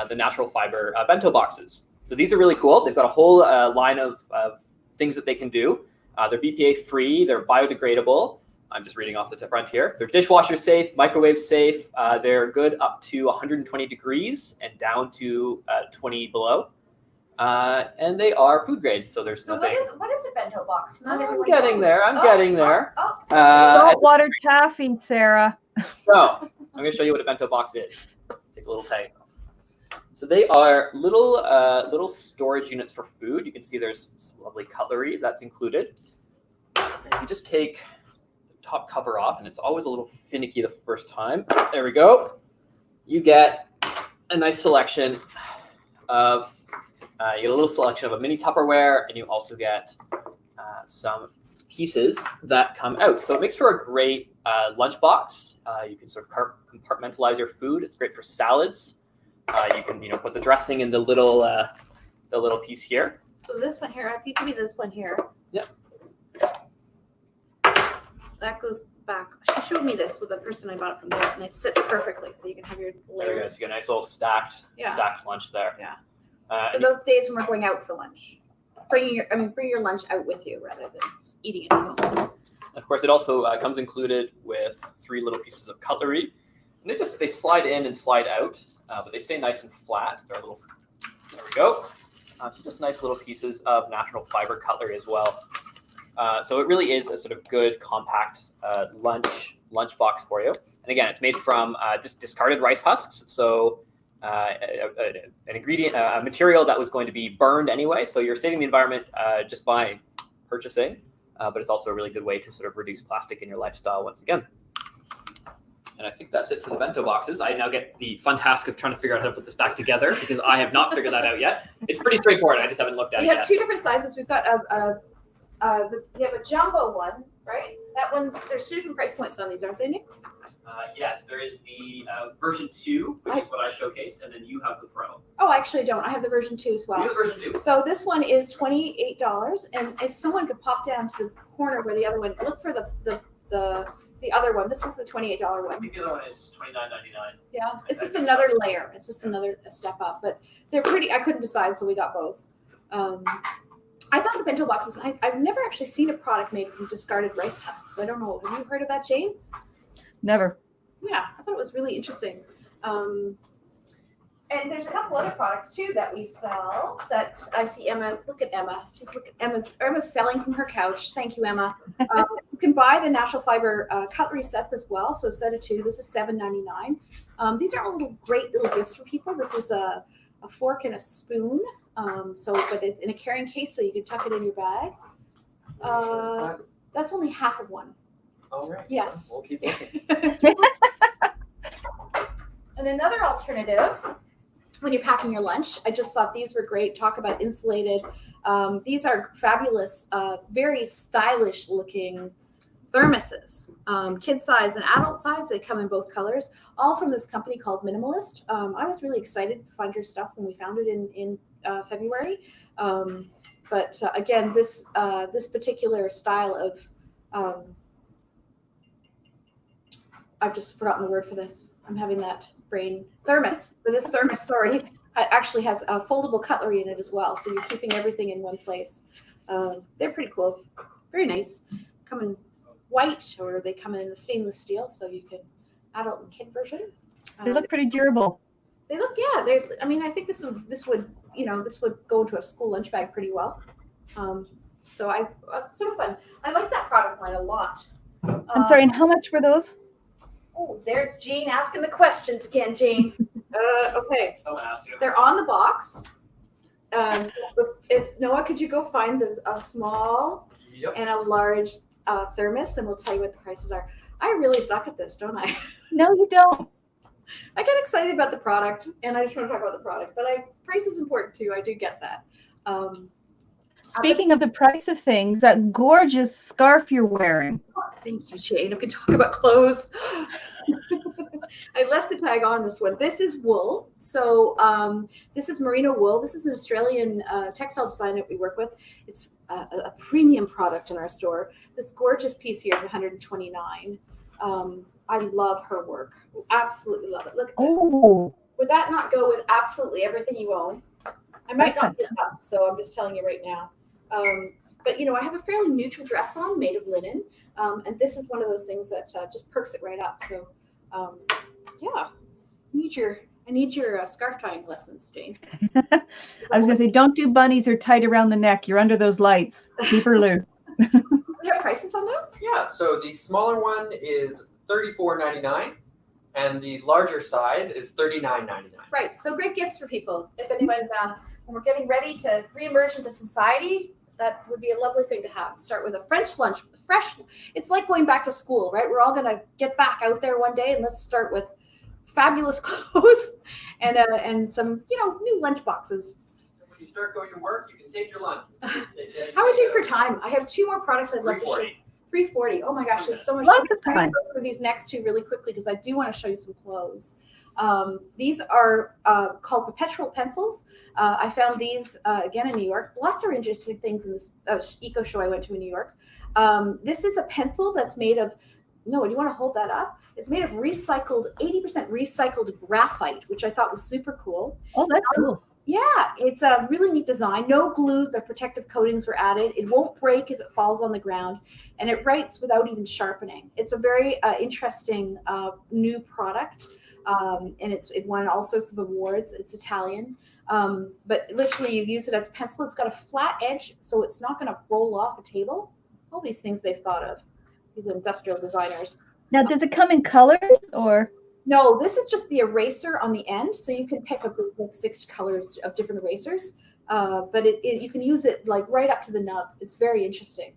S5: the natural fiber bento boxes. So these are really cool. They've got a whole line of things that they can do. They're BPA free. They're biodegradable. I'm just reading off the front here. They're dishwasher safe, microwave safe. They're good up to 120 degrees and down to 20 below. And they are food grade. So there's nothing.
S1: What is a bento box?
S5: I'm getting there. I'm getting there.
S2: Saltwater taffy, Sarah.
S5: So I'm going to show you what a bento box is. Take a little tag off. So they are little storage units for food. You can see there's some lovely cutlery that's included. And you just take the top cover off, and it's always a little finicky the first time. There we go. You get a nice selection of a mini Tupperware, and you also get some pieces that come out. So it makes for a great lunchbox. You can sort of compartmentalize your food. It's great for salads. You can put the dressing in the little piece here.
S1: So this one here, if you give me this one here.
S5: Yep.
S1: That goes back. She showed me this with the person I bought it from there, and it sits perfectly, so you can have your layers.
S5: There you go. So you get a nice little stacked lunch there.
S1: Yeah.
S5: Uh,
S1: For those days when we're going out for lunch, bring your lunch out with you rather than just eating it at home.
S5: Of course, it also comes included with 3 little pieces of cutlery, and they slide in and slide out, but they stay nice and flat. They're a little. There we go. So just nice little pieces of natural fiber cutlery as well. So it really is a sort of good compact lunch box for you. And again, it's made from just discarded rice husks. So an ingredient, a material that was going to be burned anyway. So you're saving the environment just by purchasing, but it's also a really good way to sort of reduce plastic in your lifestyle once again. And I think that's it for the bento boxes. I now get the fun task of trying to figure out how to put this back together because I have not figured that out yet. It's pretty straightforward. I just haven't looked at it yet.
S1: We have 2 different sizes. We've got we have a jumbo one, right? That one's, there's 2 different price points on these, aren't they, Nick?
S5: Yes, there is the version 2, which is what I showcased, and then you have the Pro.
S1: Oh, I actually don't. I have the version 2 as well.
S5: You have the version 2.
S1: So this one is $28, and if someone could pop down to the corner where the other one, look for the other one. This is the $28
S5: I
S1: one.
S5: think the other one is $29.99.
S1: Yeah, it's just another layer. It's just another step up, but they're pretty. I couldn't decide, so we got both. I thought the bento boxes. I've never actually seen a product made from discarded rice husks. I don't know. Have you heard of that, Jane?
S2: Never.
S1: Yeah, I thought it was really interesting. And there's a couple other products too that we sell that I see Emma. Look at Emma. Look at Emma's selling from her couch. Thank you, Emma. You can buy the natural fiber cutlery sets as well. So a set of 2. This is $7.99. These are great little gifts for people. This is a fork and a spoon. But it's in a carrying case, so you can tuck it in your bag. That's only half of one.
S3: All right.
S1: Yes.
S3: We'll keep looking.
S1: And another alternative, when you're packing your lunch, I just thought these were great. Talk about insulated. These are fabulous, very stylish looking thermoses, kid size and adult size. They come in both colors, all from this company called Minimalist. I was really excited to find your stuff when we found it in February. But again, this particular style of, I've just forgotten the word for this. I'm having that brain thermos. This thermos, sorry, actually has a foldable cutlery in it as well. So you're keeping everything in one place. They're pretty cool. Very nice. Come in white, or they come in the stainless steel, so you can adult and kid version.
S2: They look pretty durable.
S1: They look, yeah. I think this would go into a school lunch bag pretty well. So sort of fun. I like that product line a lot.
S2: I'm sorry, and how much were those?
S1: Oh, there's Jane asking the questions again, Jane. Okay.
S5: Someone asked you.
S1: They're on the box. If Noah, could you go find a small and a large thermos, and we'll tell you what the prices are. I really suck at this, don't I?
S2: No, you don't.
S1: I get excited about the product, and I just want to talk about the product, but price is important too. I do get that.
S2: Speaking of the price of things, that gorgeous scarf you're wearing.
S1: Thank you, Jane. We can talk about clothes. I left the tag on this one. This is wool. So this is merino wool. This is an Australian textile design that we work with. It's a premium product in our store. This gorgeous piece here is $129. I love her work. Absolutely love it. Look at this.
S2: Oh.
S1: Would that not go with absolutely everything you own? I might not pick up, so I'm just telling you right now. But I have a fairly neutral dress on made of linen, and this is one of those things that just perks it right up. So, yeah, I need your scarf tying lessons, Jane.
S2: I was gonna say, don't do bunnies or tight around the neck. You're under those lights. Keep her loose.
S1: Do you have prices on those?
S3: Yeah. So the smaller one is $34.99, and the larger size is $39.99.
S1: Right. So great gifts for people. If anyone, when we're getting ready to reemerge into society, that would be a lovely thing to have. Start with a French lunch, fresh. It's like going back to school, right? We're all going to get back out there one day, and let's start with fabulous clothes and some, new lunch boxes.
S4: you start going to work, you can take your lunch.
S1: How are we doing for time? I have 2 more products I'd love to show. 3:40. Oh my gosh, there's so much.
S2: Lots of
S1: I'm going
S2: time.
S1: to go through these next 2 really quickly because I do want to show you some clothes. These are called perpetual pencils. I found these again in New York. Lots of interesting things in this eco show I went to in New York. This is a pencil that's made of, no, do you want to hold that up? It's made of recycled, 80% recycled graphite, which I thought was super cool.
S2: Oh, that's cool.
S1: Yeah, it's a really neat design. No glues or protective coatings were added. It won't break if it falls on the ground, and it writes without even sharpening. It's a very interesting new product, and it won all sorts of awards. It's Italian, but literally you use it as a pencil. It's got a flat edge, so it's not going to roll off a table. All these things they've thought of, these industrial designers.
S2: Now, does it come in colors or?
S1: No, this is just the eraser on the end, so you can pick up like 6 colors of different erasers. But you can use it like right up to the nub. It's very interesting.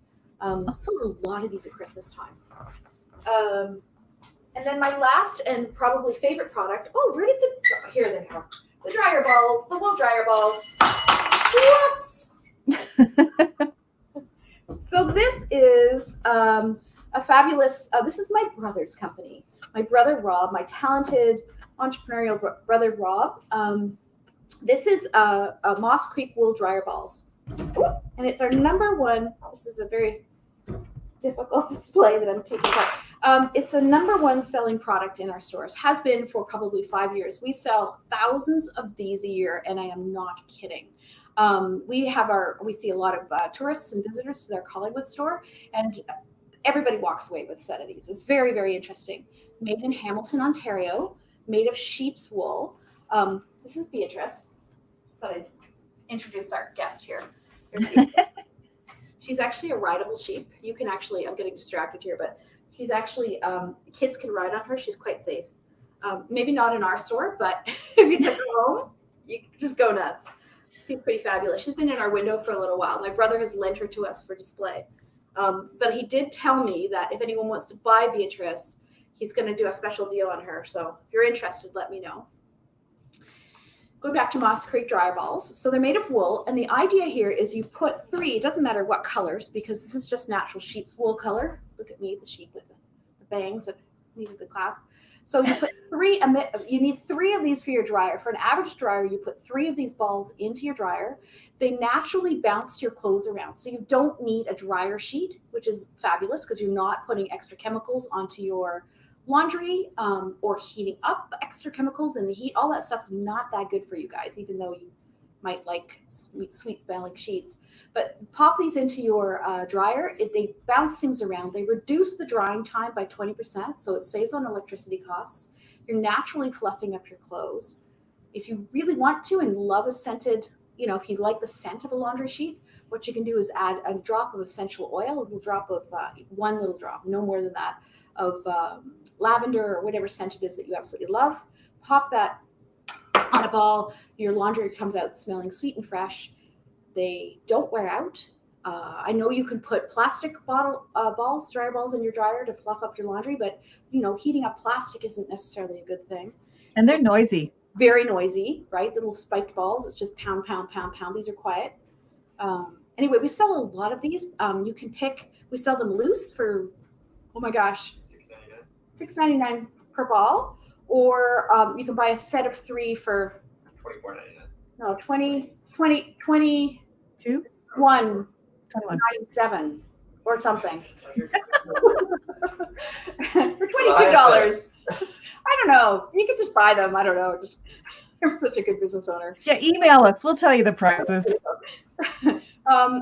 S1: Sold a lot of these at Christmas time. And then my last and probably favorite product. Oh, where did here they are. The dryer balls, the wool dryer balls. Whoops. So this is a fabulous. This is my brother's company. My brother Rob, my talented entrepreneurial brother Rob. This is a Moss Creek wool dryer balls, and it's our #1. This is a very difficult display that I'm taking apart. It's a #1 selling product in our stores. Has been for probably 5 years. We sell thousands of these a year, and I am not kidding. We see a lot of tourists and visitors to their Collingwood store, and everybody walks away with a set of these. It's very, very interesting. Made in Hamilton, Ontario, made of sheep's wool. This is Beatrice. So I'd introduce our guest here. She's actually a rideable sheep. You can actually, I'm getting distracted here, but she's actually, kids can ride on her. She's quite safe. Maybe not in our store, but if you took her home, you could just go nuts. She's pretty fabulous. She's been in our window for a little while. My brother has lent her to us for display. But he did tell me that if anyone wants to buy Beatrice, he's going to do a special deal on her. So if you're interested, let me know. Going back to Moss Creek dryer balls. So they're made of wool. And the idea here is you put 3, it doesn't matter what colors, because this is just natural sheep's wool color. Look at me, the sheep with the bangs and me with the clasp. So you put 3, you need 3 of these for your dryer. For an average dryer, you put 3 of these balls into your dryer. They naturally bounce your clothes around. So you don't need a dryer sheet, which is fabulous because you're not putting extra chemicals onto your laundry or heating up extra chemicals in the heat. All that stuff is not that good for you guys, even though you might like sweet smelling sheets. But pop these into your dryer. They bounce things around. They reduce the drying time by 20%, so it saves on electricity costs. You're naturally fluffing up your clothes. If you really want to and love a scented, if you like the scent of a laundry sheet, what you can do is add a drop of essential oil, a little drop of, one little drop, no more than that, of lavender or whatever scent it is that you absolutely love. Pop that on a ball. Your laundry comes out smelling sweet and fresh. They don't wear out. I know you can put plastic dryer balls in your dryer to fluff up your laundry, but heating up plastic isn't necessarily a good thing.
S2: And they're noisy.
S1: Very noisy, right? The little spiked balls. It's just pound, pound, pound, pound. These are quiet. Anyway, we sell a lot of these. You can pick. We sell them loose for, oh my gosh, $6.99 per ball, or you can buy a set of 3 for
S3: $24.99.
S1: No, 21.97 or something. For $22. I don't know. You could just buy them. I don't know. I'm such a good business owner.
S2: Yeah, email us. We'll tell you the prices.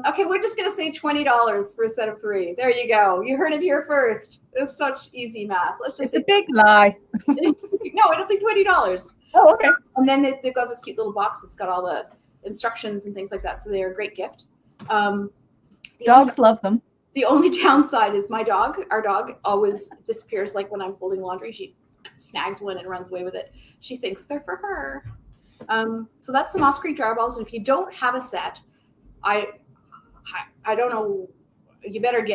S1: Okay, we're just going to say $20 for a set of 3. There you go. You heard it here first. It's such easy math. Let's just
S2: It's a big lie.
S1: No, it'll be $20.
S2: Oh, okay.
S1: And then they've got this cute little box that's got all the instructions and things like that. So they're a great gift.
S2: Dogs love them.
S1: The only downside is our dog always disappears. Like when I'm folding laundry, she snags one and runs away with it. She thinks they're for her. So that's the Moss Creek dryer balls. And if you don't have a set, I don't know. You better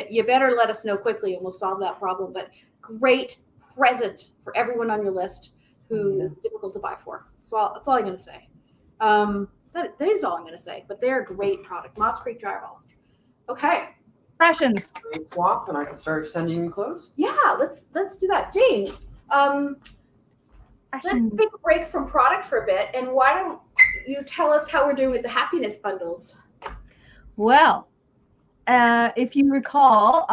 S1: let us know quickly and we'll solve that problem. But great present for everyone on your list who is difficult to buy for. That's all I'm going to say. That is all I'm going to say. But they're a great product. Moss Creek dryer balls. Okay.
S2: Fashions.
S3: We swap, and I can start sending you clothes.
S1: Yeah, let's do that. Jane, let's
S2: Fashions.
S1: take a break from product for a bit, and why don't you tell us how we're doing with the happiness bundles?
S2: Well, if you recall,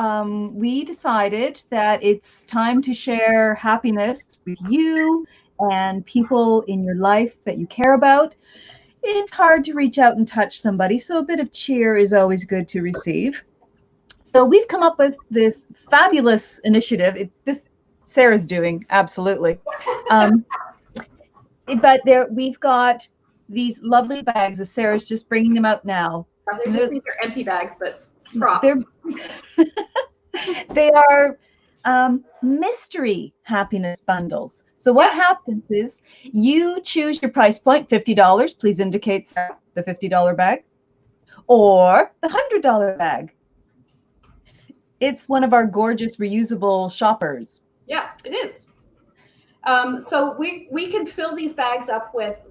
S2: we decided that it's time to share happiness with you and people in your life that you care about. It's hard to reach out and touch somebody, so a bit of cheer is always good to receive. So we've come up with this fabulous initiative. This Sarah's doing, absolutely. But we've got these lovely bags. As Sarah's just bringing them out now.
S1: These are empty bags, but props.
S2: They are mystery happiness bundles. So what happens is you choose your price point, $50. Please indicate, Sarah, the $50 bag or the $100 bag. It's one of our gorgeous reusable shoppers.
S1: Yeah, it is. So we can fill these bags up with,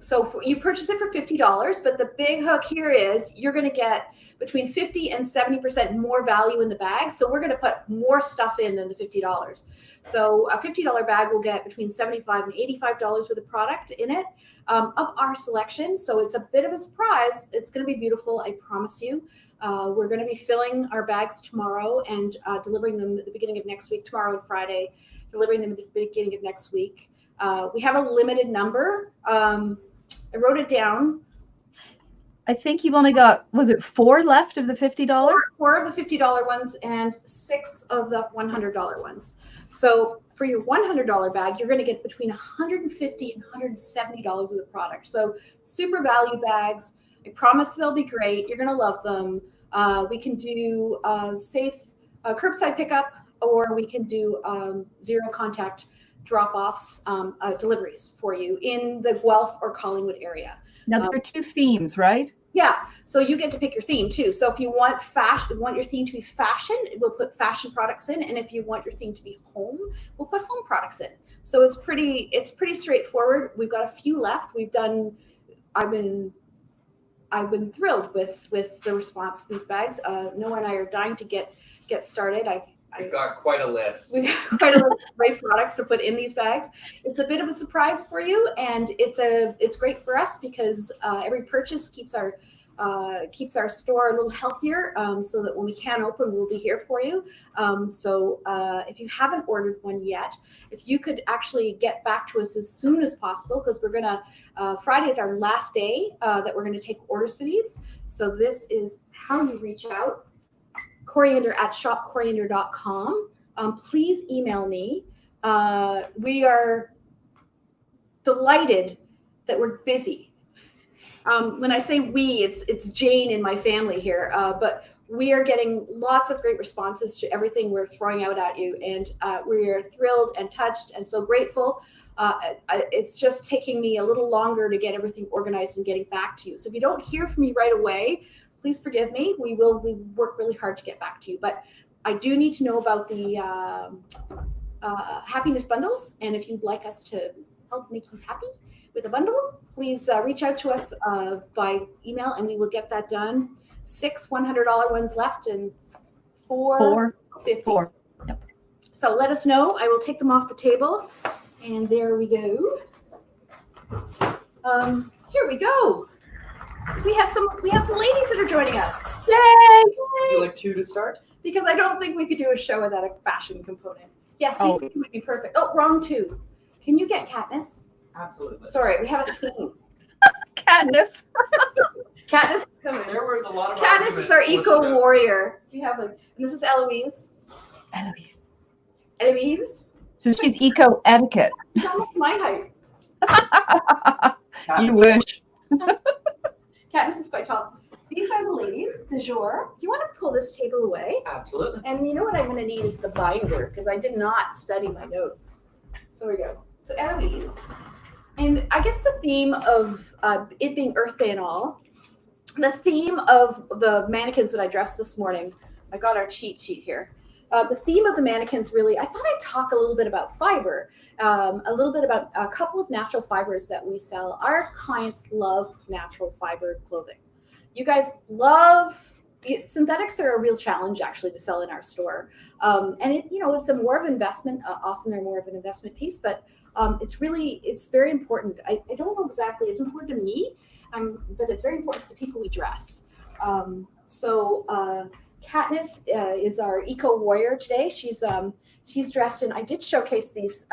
S1: you purchase it for $50, but the big hook here is you're going to get between 50 and 70% more value in the bag. So we're going to put more stuff in than the $50. So a $50 bag will get between $75 and $85 worth of product in it of our selection. So it's a bit of a surprise. It's going to be beautiful. I promise you. We're going to be filling our bags tomorrow and delivering them at the beginning of next week, tomorrow and Friday. Delivering them at the beginning of next week. We have a limited number. I wrote it down.
S2: I think you've only got, was it 4 left of the $50?
S1: Four of the $50 ones and 6 of the $100 ones. So for your $100 bag, you're going to get between $150 and $170 worth of product. So super value bags. I promise they'll be great. You're going to love them. We can do safe curbside pickup, or we can do zero contact drop-offs, deliveries for you in the Guelph or Collingwood area.
S2: Now there are 2 themes, right?
S1: Yeah, so you get to pick your theme too. So if you want your theme to be fashion, we'll put fashion products in, and if you want your theme to be home, we'll put home products in. So it's pretty straightforward. We've got a few left. I've been thrilled with the response to these bags. Noah and I are dying to get started.
S3: We've got quite a list.
S1: We got quite a list of great products to put in these bags. It's a bit of a surprise for you, and it's great for us because every purchase keeps our store a little healthier, so that when we can open, we'll be here for you. So if you haven't ordered one yet, if you could actually get back to us as soon as possible, because we're gonna Friday is our last day that we're gonna take orders for these. So this is how you reach out. Coriander at shopcoriander.com. Please email me. We are delighted that we're busy. When I say we, it's Jane and my family here, but we are getting lots of great responses to everything we're throwing out at you, and we are thrilled and touched and so grateful. It's just taking me a little longer to get everything organized and getting back to you. So if you don't hear from me right away, please forgive me. We work really hard to get back to you, but I do need to know about the happiness bundles. And if you'd like us to help make you happy with a bundle, please reach out to us by email, and we will get that done. 6 $100 ones left and 4 $50s.
S2: 4. Yep.
S1: So let us know. I will take them off the table, and there we go. Here we go. We have some ladies that are joining us.
S2: Yay!
S3: Would you like 2 to start?
S1: Because I don't think we could do a show without a fashion component. Yes, these 2 would be perfect. Oh, wrong 2. Can you get Katniss?
S3: Absolutely.
S1: Sorry, we have a theme.
S2: Katniss.
S1: Katniss is coming.
S3: There was a lot of
S1: Katniss is our eco warrior. We have and this is Eloise. Eloise.
S2: So she's eco etiquette.
S1: She's almost my height.
S2: You wish.
S1: Katniss is quite tall. These are the ladies du jour. Do you want to pull this table away?
S3: Absolutely.
S1: And you know what I'm going to need is the binder, because I did not study my notes. So here we go. So Eloise. And I guess the theme of it being Earth Day and all, the theme of the mannequins that I dressed this morning, I got our cheat sheet here. the theme of the mannequins really, I thought I'd talk a little bit about fiber, a little bit about a couple of natural fibers that we sell. Our clients love natural fiber clothing. You guys love synthetics are a real challenge actually to sell in our store. And it's a more of an investment. Often they're more of an investment piece, but it's very important. I don't know exactly, it's important to me, but it's very important to the people we dress. Katniss is our eco warrior today. She's dressed in. I did showcase these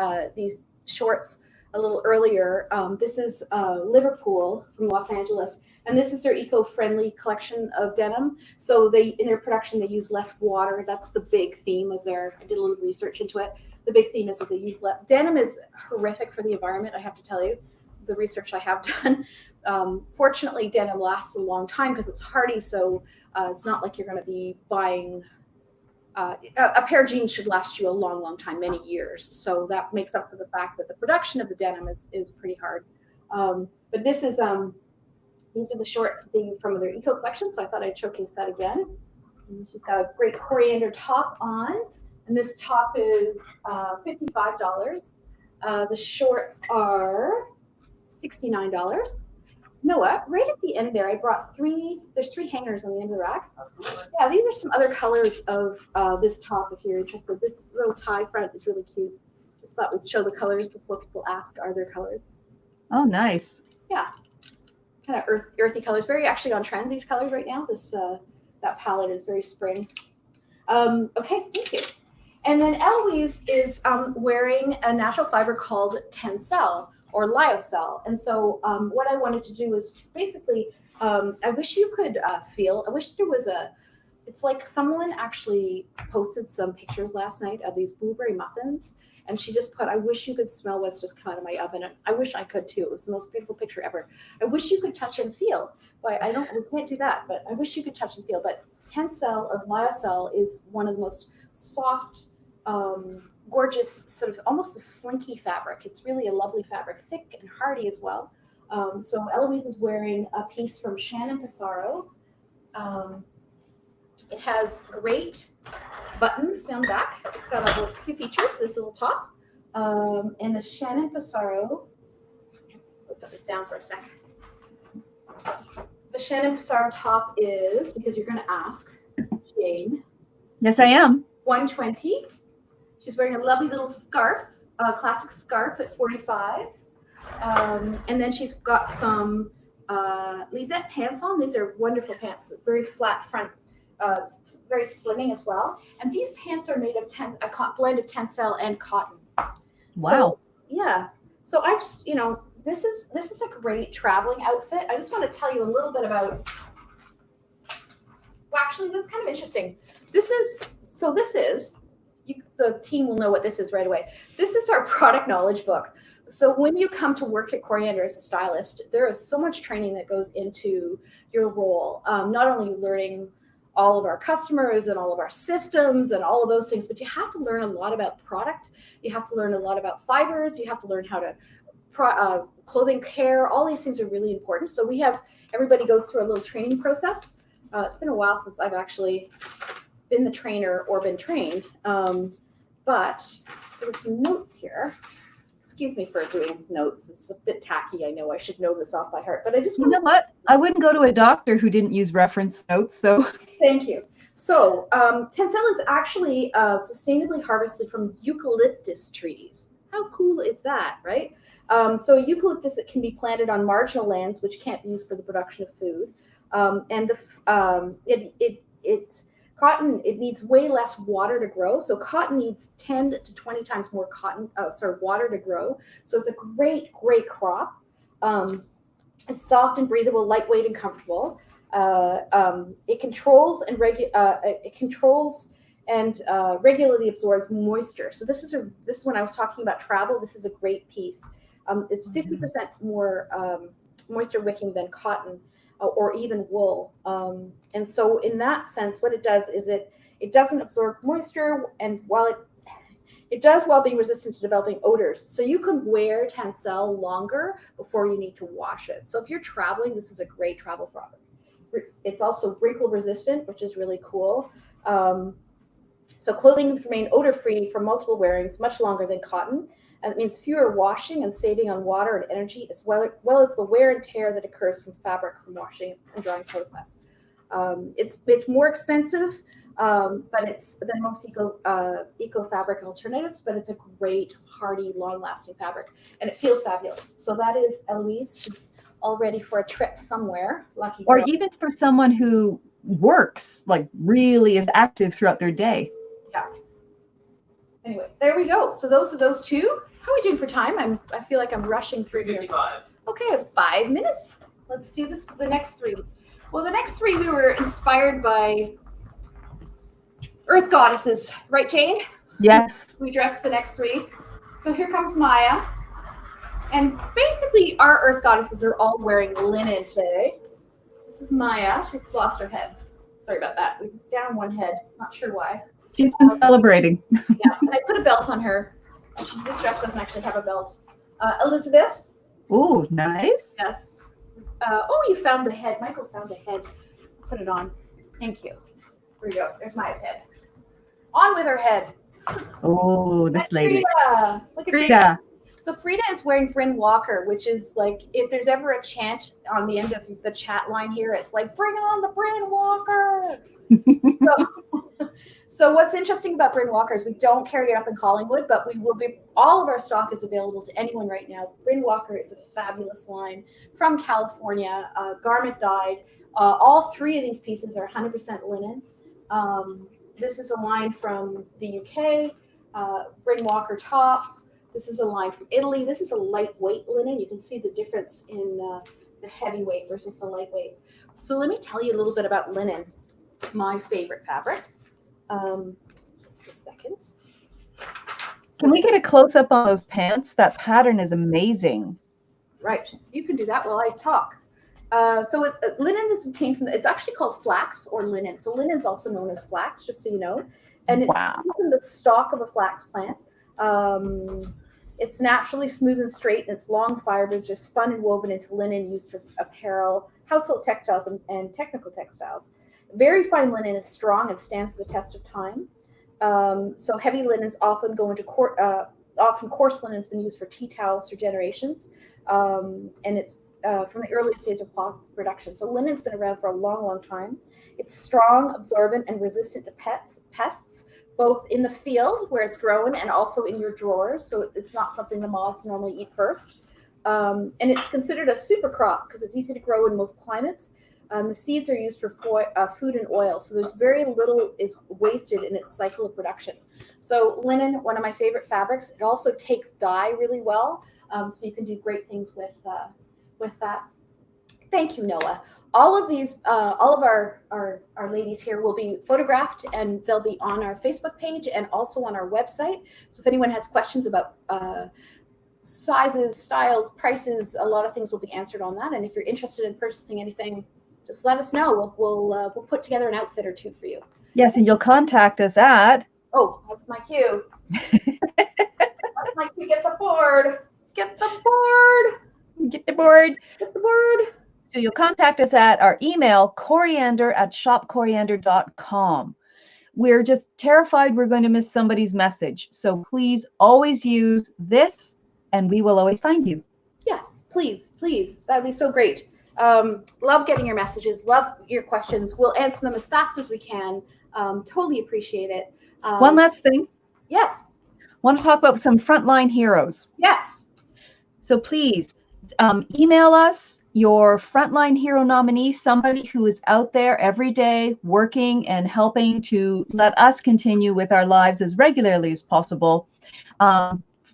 S1: shorts a little earlier. This is Liverpool from Los Angeles, and this is their eco-friendly collection of denim. So in their production they use less water. That's the big theme of their. I did a little research into it. The big theme is that they use less. Denim is horrific for the environment. I have to tell you, the research I have done. Fortunately, denim lasts a long time because it's hardy. So it's not like you're going to be buying a pair of jeans should last you a long, long time, many years. So that makes up for the fact that the production of the denim is pretty hard. But this is these are the shorts from their eco collection. So I thought I'd showcase that again. And she's got a great coriander top on, and this top is $55. The shorts are $69. Noah, right at the end there, I brought there's 3 hangers on the end of the rack. Yeah, these are some other colors of this top if you're interested. This little tie front is really cute. Just thought we'd show the colors before people ask, are there colors?
S2: Oh, nice.
S1: Yeah, kind of earthy colors. Very actually on trend, these colors right now. That palette is very spring. Okay, thank you. And then Eloise is wearing a natural fiber called Tencel, or lyocell. And so what I wanted to do is basically, I wish you could I wish there was it's like someone actually posted some pictures last night of these blueberry muffins. And she just put, I wish you could smell what's just come out of my oven. And I wish I could too. It was the most beautiful picture ever. I wish you could touch and feel. But we can't do that. But I wish you could touch and feel. But Tencel or lyocell is one of the most soft, gorgeous, sort of almost a slinky fabric. It's really a lovely fabric, thick and hardy as well. So Eloise is wearing a piece from Shannon Pissarro. It has great buttons down the back. It's got a few features, this little top. And the Shannon Pissarro, I'll put this down for a sec. The Shannon Pissarro top is, because you're going to ask, Jane.
S2: Yes, I am.
S1: $120. She's wearing a lovely little scarf, a classic scarf at $45. And then she's got some Lisette pants on. These are wonderful pants, very flat front, very slimming as well. And these pants are made of a blend of Tencel and cotton.
S2: Wow.
S1: So, yeah. So I just, this is a great traveling outfit. I just want to tell you a little bit about. Well, actually, that's kind of interesting. The team will know what this is right away. This is our product knowledge book. So when you come to work at Coriander as a stylist, there is so much training that goes into your role. Not only learning all of our customers and all of our systems and all of those things, but you have to learn a lot about product. You have to learn a lot about fibers. You have to learn how to clothing care. All these things are really important. So everybody goes through a little training process. It's been a while since I've actually been the trainer or been trained. But there were some notes here. Excuse me for doing notes. It's a bit tacky. I know I should know this off by heart, but I just
S2: You know what? I wouldn't go to a doctor who didn't use reference notes. So
S1: thank you. So Tencel is actually sustainably harvested from eucalyptus trees. How cool is that, right? So eucalyptus, it can be planted on marginal lands which can't be used for the production of food. It's cotton, it needs way less water to grow. So cotton needs 10 to 20 times more water to grow. So it's a great, great crop. It's soft and breathable, lightweight and comfortable. It controls and regularly absorbs moisture. So this is when I was talking about travel. This is a great piece. It's 50% more moisture wicking than cotton. Or even wool. And so in that sense, what it does is it doesn't absorb moisture, and while it does while being resistant to developing odors. So you can wear Tencel longer before you need to wash it. So if you're traveling, this is a great travel product. It's also wrinkle resistant, which is really cool. So clothing can remain odor-free for multiple wearings much longer than cotton, and it means fewer washing and saving on water and energy, as well as the wear and tear that occurs from fabric from washing and drying process. It's more expensive, but it's than most eco fabric alternatives. But it's a great, hardy, long-lasting fabric, and it feels fabulous. So that is Eloise. She's all ready for a trip somewhere. Lucky girl.
S2: Or even for someone who works, like really is active throughout their day.
S1: Yeah. Anyway, there we go. So those are those two. How are we doing for time? I feel like I'm rushing through here.
S4: 55.
S1: Okay, I have 5 minutes. Let's do this. The next 3. Well, the next 3 we were inspired by earth goddesses, right, Jane?
S2: Yes.
S1: We dressed the next 3. So here comes Maya. And basically, our earth goddesses are all wearing linen today. This is Maya. She's lost her head. Sorry about that. We down one head. Not sure why.
S2: She's been celebrating.
S1: Yeah, and I put a belt on her. This dress doesn't actually have a belt. Elizabeth.
S2: Ooh, nice.
S1: Yes. Oh, you found the head. Michael found the head. Put it on. Thank you. Here we go. There's Maya's head. On with her head.
S2: Oh, this
S1: That's
S2: lady.
S1: Frida. Look at
S2: Frida.
S1: So Frida is wearing Bryn Walker, which is like, if there's ever a chant on the end of the chat line here, it's like, bring on the Bryn Walker. So what's interesting about Bryn Walker is we don't carry it up in Collingwood, but we will be, all of our stock is available to anyone right now. Bryn Walker is a fabulous line from California, garment dyed. All 3 of these pieces are 100% linen. This is a line from the UK, Bryn Walker top. This is a line from Italy. This is a lightweight linen. You can see the difference in the heavyweight versus the lightweight. So let me tell you a little bit about linen, my favorite fabric. Just a second.
S2: Can we get a close-up on those pants? That pattern is amazing.
S1: Right. You can do that while I talk. So linen is obtained from, it's actually called flax or linen. So linen is also known as flax, just so you know. And it's from the stalk of a flax plant. It's naturally smooth and straight, and its long fibers are spun and woven into linen used for apparel, household textiles, and technical textiles. Very fine linen is strong and stands the test of time. So heavy linens often go into often coarse linen has been used for tea towels for generations, and it's from the earliest days of cloth production. So linen's been around for a long, long time. It's strong, absorbent, and resistant to pests, both in the field where it's grown and also in your drawers. So it's not something the moths normally eat first. And it's considered a super crop because it's easy to grow in most climates. The seeds are used for food and oil. So there's very little is wasted in its cycle of production. So linen, one of my favorite fabrics. It also takes dye really well. So you can do great things with that. Thank you, Noah. All of these, all of our ladies here will be photographed, and they'll be on our Facebook page and also on our website. So if anyone has questions about sizes, styles, prices, a lot of things will be answered on that. And if you're interested in purchasing anything, just let us know. We'll put together an outfit or 2 for you.
S2: Yes, and you'll contact us at.
S1: Oh, that's my cue. That's my cue. Get the board. Get the board.
S2: Get the board.
S1: Get the board.
S2: So you'll contact us at our email, coriander@shopcoriander.com. We're just terrified we're going to miss somebody's message. So please always use this, and we will always find you.
S1: Yes, please, please. That'd be so great. Love getting your messages. Love your questions. We'll answer them as fast as we can. Totally appreciate it.
S2: One last thing.
S1: Yes.
S2: Want to talk about some frontline heroes.
S1: Yes.
S2: So please email us your frontline hero nominee, somebody who is out there every day working and helping to let us continue with our lives as regularly as possible.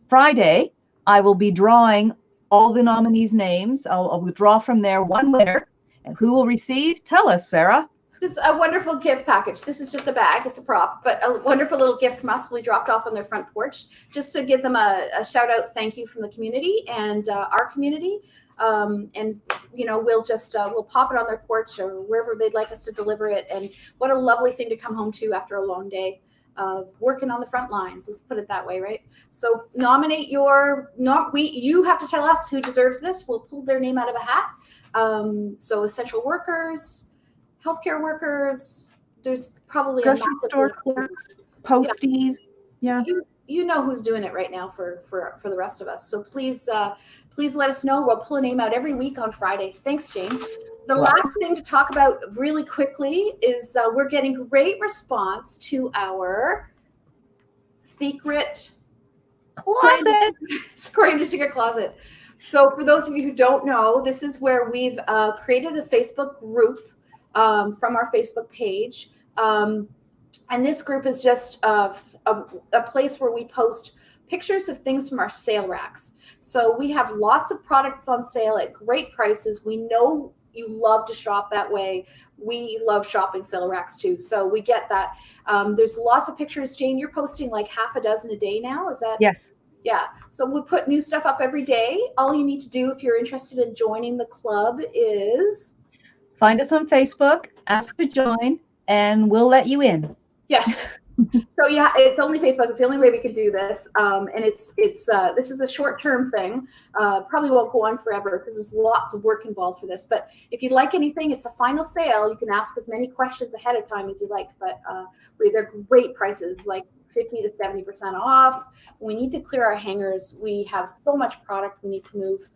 S2: Friday, I will be drawing all the nominees' names. I'll withdraw from there one winner. And who will receive? Tell us, Sarah.
S1: This is a wonderful gift package. This is just a bag. It's a prop, but a wonderful little gift from us. We dropped off on their front porch just to give them a shout out, thank you from the community and our community. And you know, we'll just we'll pop it on their porch or wherever they'd like us to deliver it. And what a lovely thing to come home to after a long day of working on the front lines. Let's put it that way, right? So nominate you have to tell us who deserves this. We'll pull their name out of a hat. So essential workers, healthcare workers, there's probably
S2: grocery store clerks. posties. Yeah.
S1: You know who's doing it right now for the rest of us. So please let us know. We'll pull a name out every week on Friday. Thanks, Jane. The last thing to talk about really quickly is we're getting great response to our secret
S2: Closet.
S1: Coriander secret closet. So for those of you who don't know, this is where we've created a Facebook group from our Facebook page. And this group is just a place where we post pictures of things from our sale racks. So we have lots of products on sale at great prices. We know you love to shop that way. We love shopping sale racks too. So we get that. There's lots of pictures. Jane, you're posting like half a dozen a day now. Is that?
S2: Yes.
S1: Yeah. So we put new stuff up every day. All you need to do if you're interested in joining the club is
S2: find us on Facebook, ask to join, and we'll let you in.
S1: Yes. So yeah, it's only Facebook. It's the only way we can do this. And it's this is a short-term thing. Probably won't go on forever because there's lots of work involved for this. But if you'd like anything, it's a final sale. You can ask as many questions ahead of time as you like. But they're great prices, like 50 to 70% off. We need to clear our hangers. We have so much product we need to move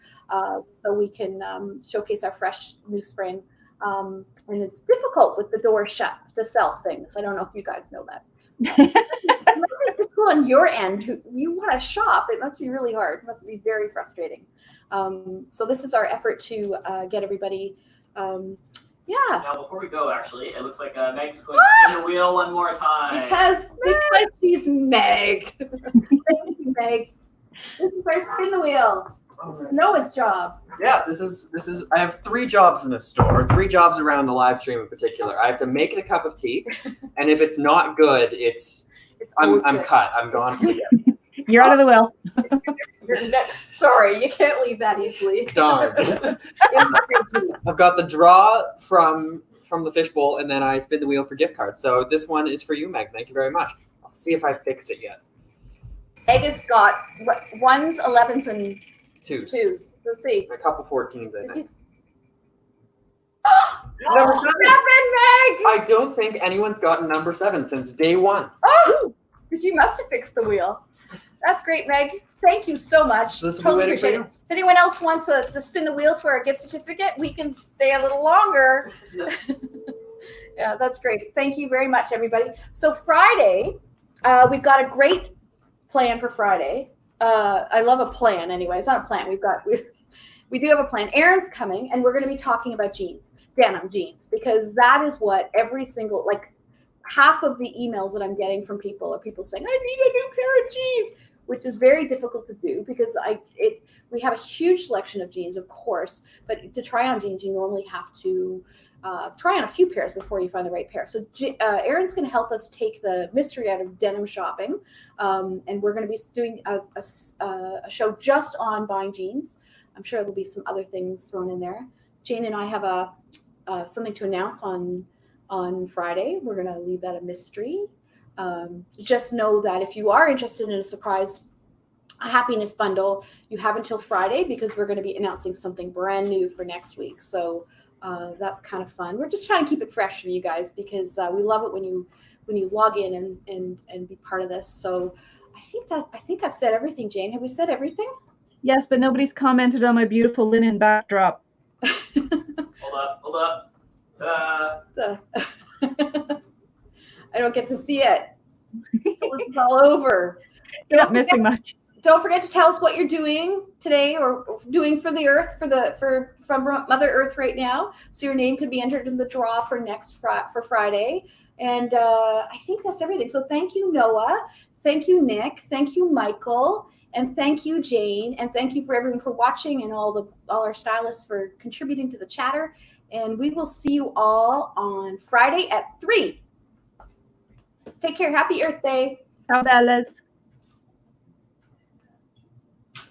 S1: so we can showcase our fresh new spring. And it's difficult with the door shut to sell things. I don't know if you guys know that. It's on your end. You want to shop. It must be really hard. It must be very frustrating. So this is our effort to get everybody. Yeah.
S5: Now, before we go, actually, it looks like Meg's going to spin the wheel one more time.
S1: Because she's Meg. Thank you, Meg. This is our spin the wheel. This is Noah's job.
S3: Yeah, this is. I have 3 jobs in this store. 3 jobs around the live stream in particular. I have to make the cup of tea, and if it's not good, I'm
S1: good.
S3: cut. I'm gone from the game.
S2: You're out of the will.
S1: Sorry, you can't leave that easily.
S3: Darn. I've got the draw from the fishbowl, and then I spin the wheel for gift cards. So this one is for you, Meg. Thank you very much. I'll see if I fix it yet.
S1: Meg has got 1s, 11s, and
S3: 2s.
S1: 2s. Let's see.
S3: A couple 14s, I think.
S1: Number 7, Meg!
S3: I don't think anyone's gotten number 7 since day 1.
S1: Oh, you must have fixed the wheel. That's great, Meg. Thank you so much.
S3: This will be waiting for you.
S1: If anyone else wants to spin the wheel for a gift certificate, we can stay a little longer. Yeah, that's great. Thank you very much, everybody. So Friday, we've got a great plan for Friday. I love a plan anyway. It's not a plan. We do have a plan. Aaron's coming, and we're going to be talking about jeans, denim jeans, because that is what every single, like half of the emails that I'm getting from people are people saying, I need a new pair of jeans, which is very difficult to do because we have a huge selection of jeans, of course, but to try on jeans, you normally have to try on a few pairs before you find the right pair. So Aaron's going to help us take the mystery out of denim shopping, and we're going to be doing a show just on buying jeans. I'm sure there'll be some other things thrown in there. Jane and I have something to announce on Friday. We're going to leave that a mystery. Just know that if you are interested in a happiness bundle, you have until Friday because we're going to be announcing something brand new for next week. So that's kind of fun. We're just trying to keep it fresh for you guys because we love it when you log in and be part of this. So I think I've said everything, Jane. Have we said everything?
S2: Yes, but nobody's commented on my beautiful linen backdrop.
S5: Hold up.
S1: I don't get to see it. So this is all over.
S2: You're not missing much.
S1: Don't forget to tell us what you're doing today or doing for the earth, from Mother Earth right now. So your name could be entered in the draw for for Friday. And I think that's everything. So thank you, Noah. Thank you, Nick. Thank you, Michael. And thank you, Jane. And thank you for everyone for watching and all our stylists for contributing to the chatter. And we will see you all on Friday at 3. Take care. Happy Earth Day.
S2: Ciao, Bellas.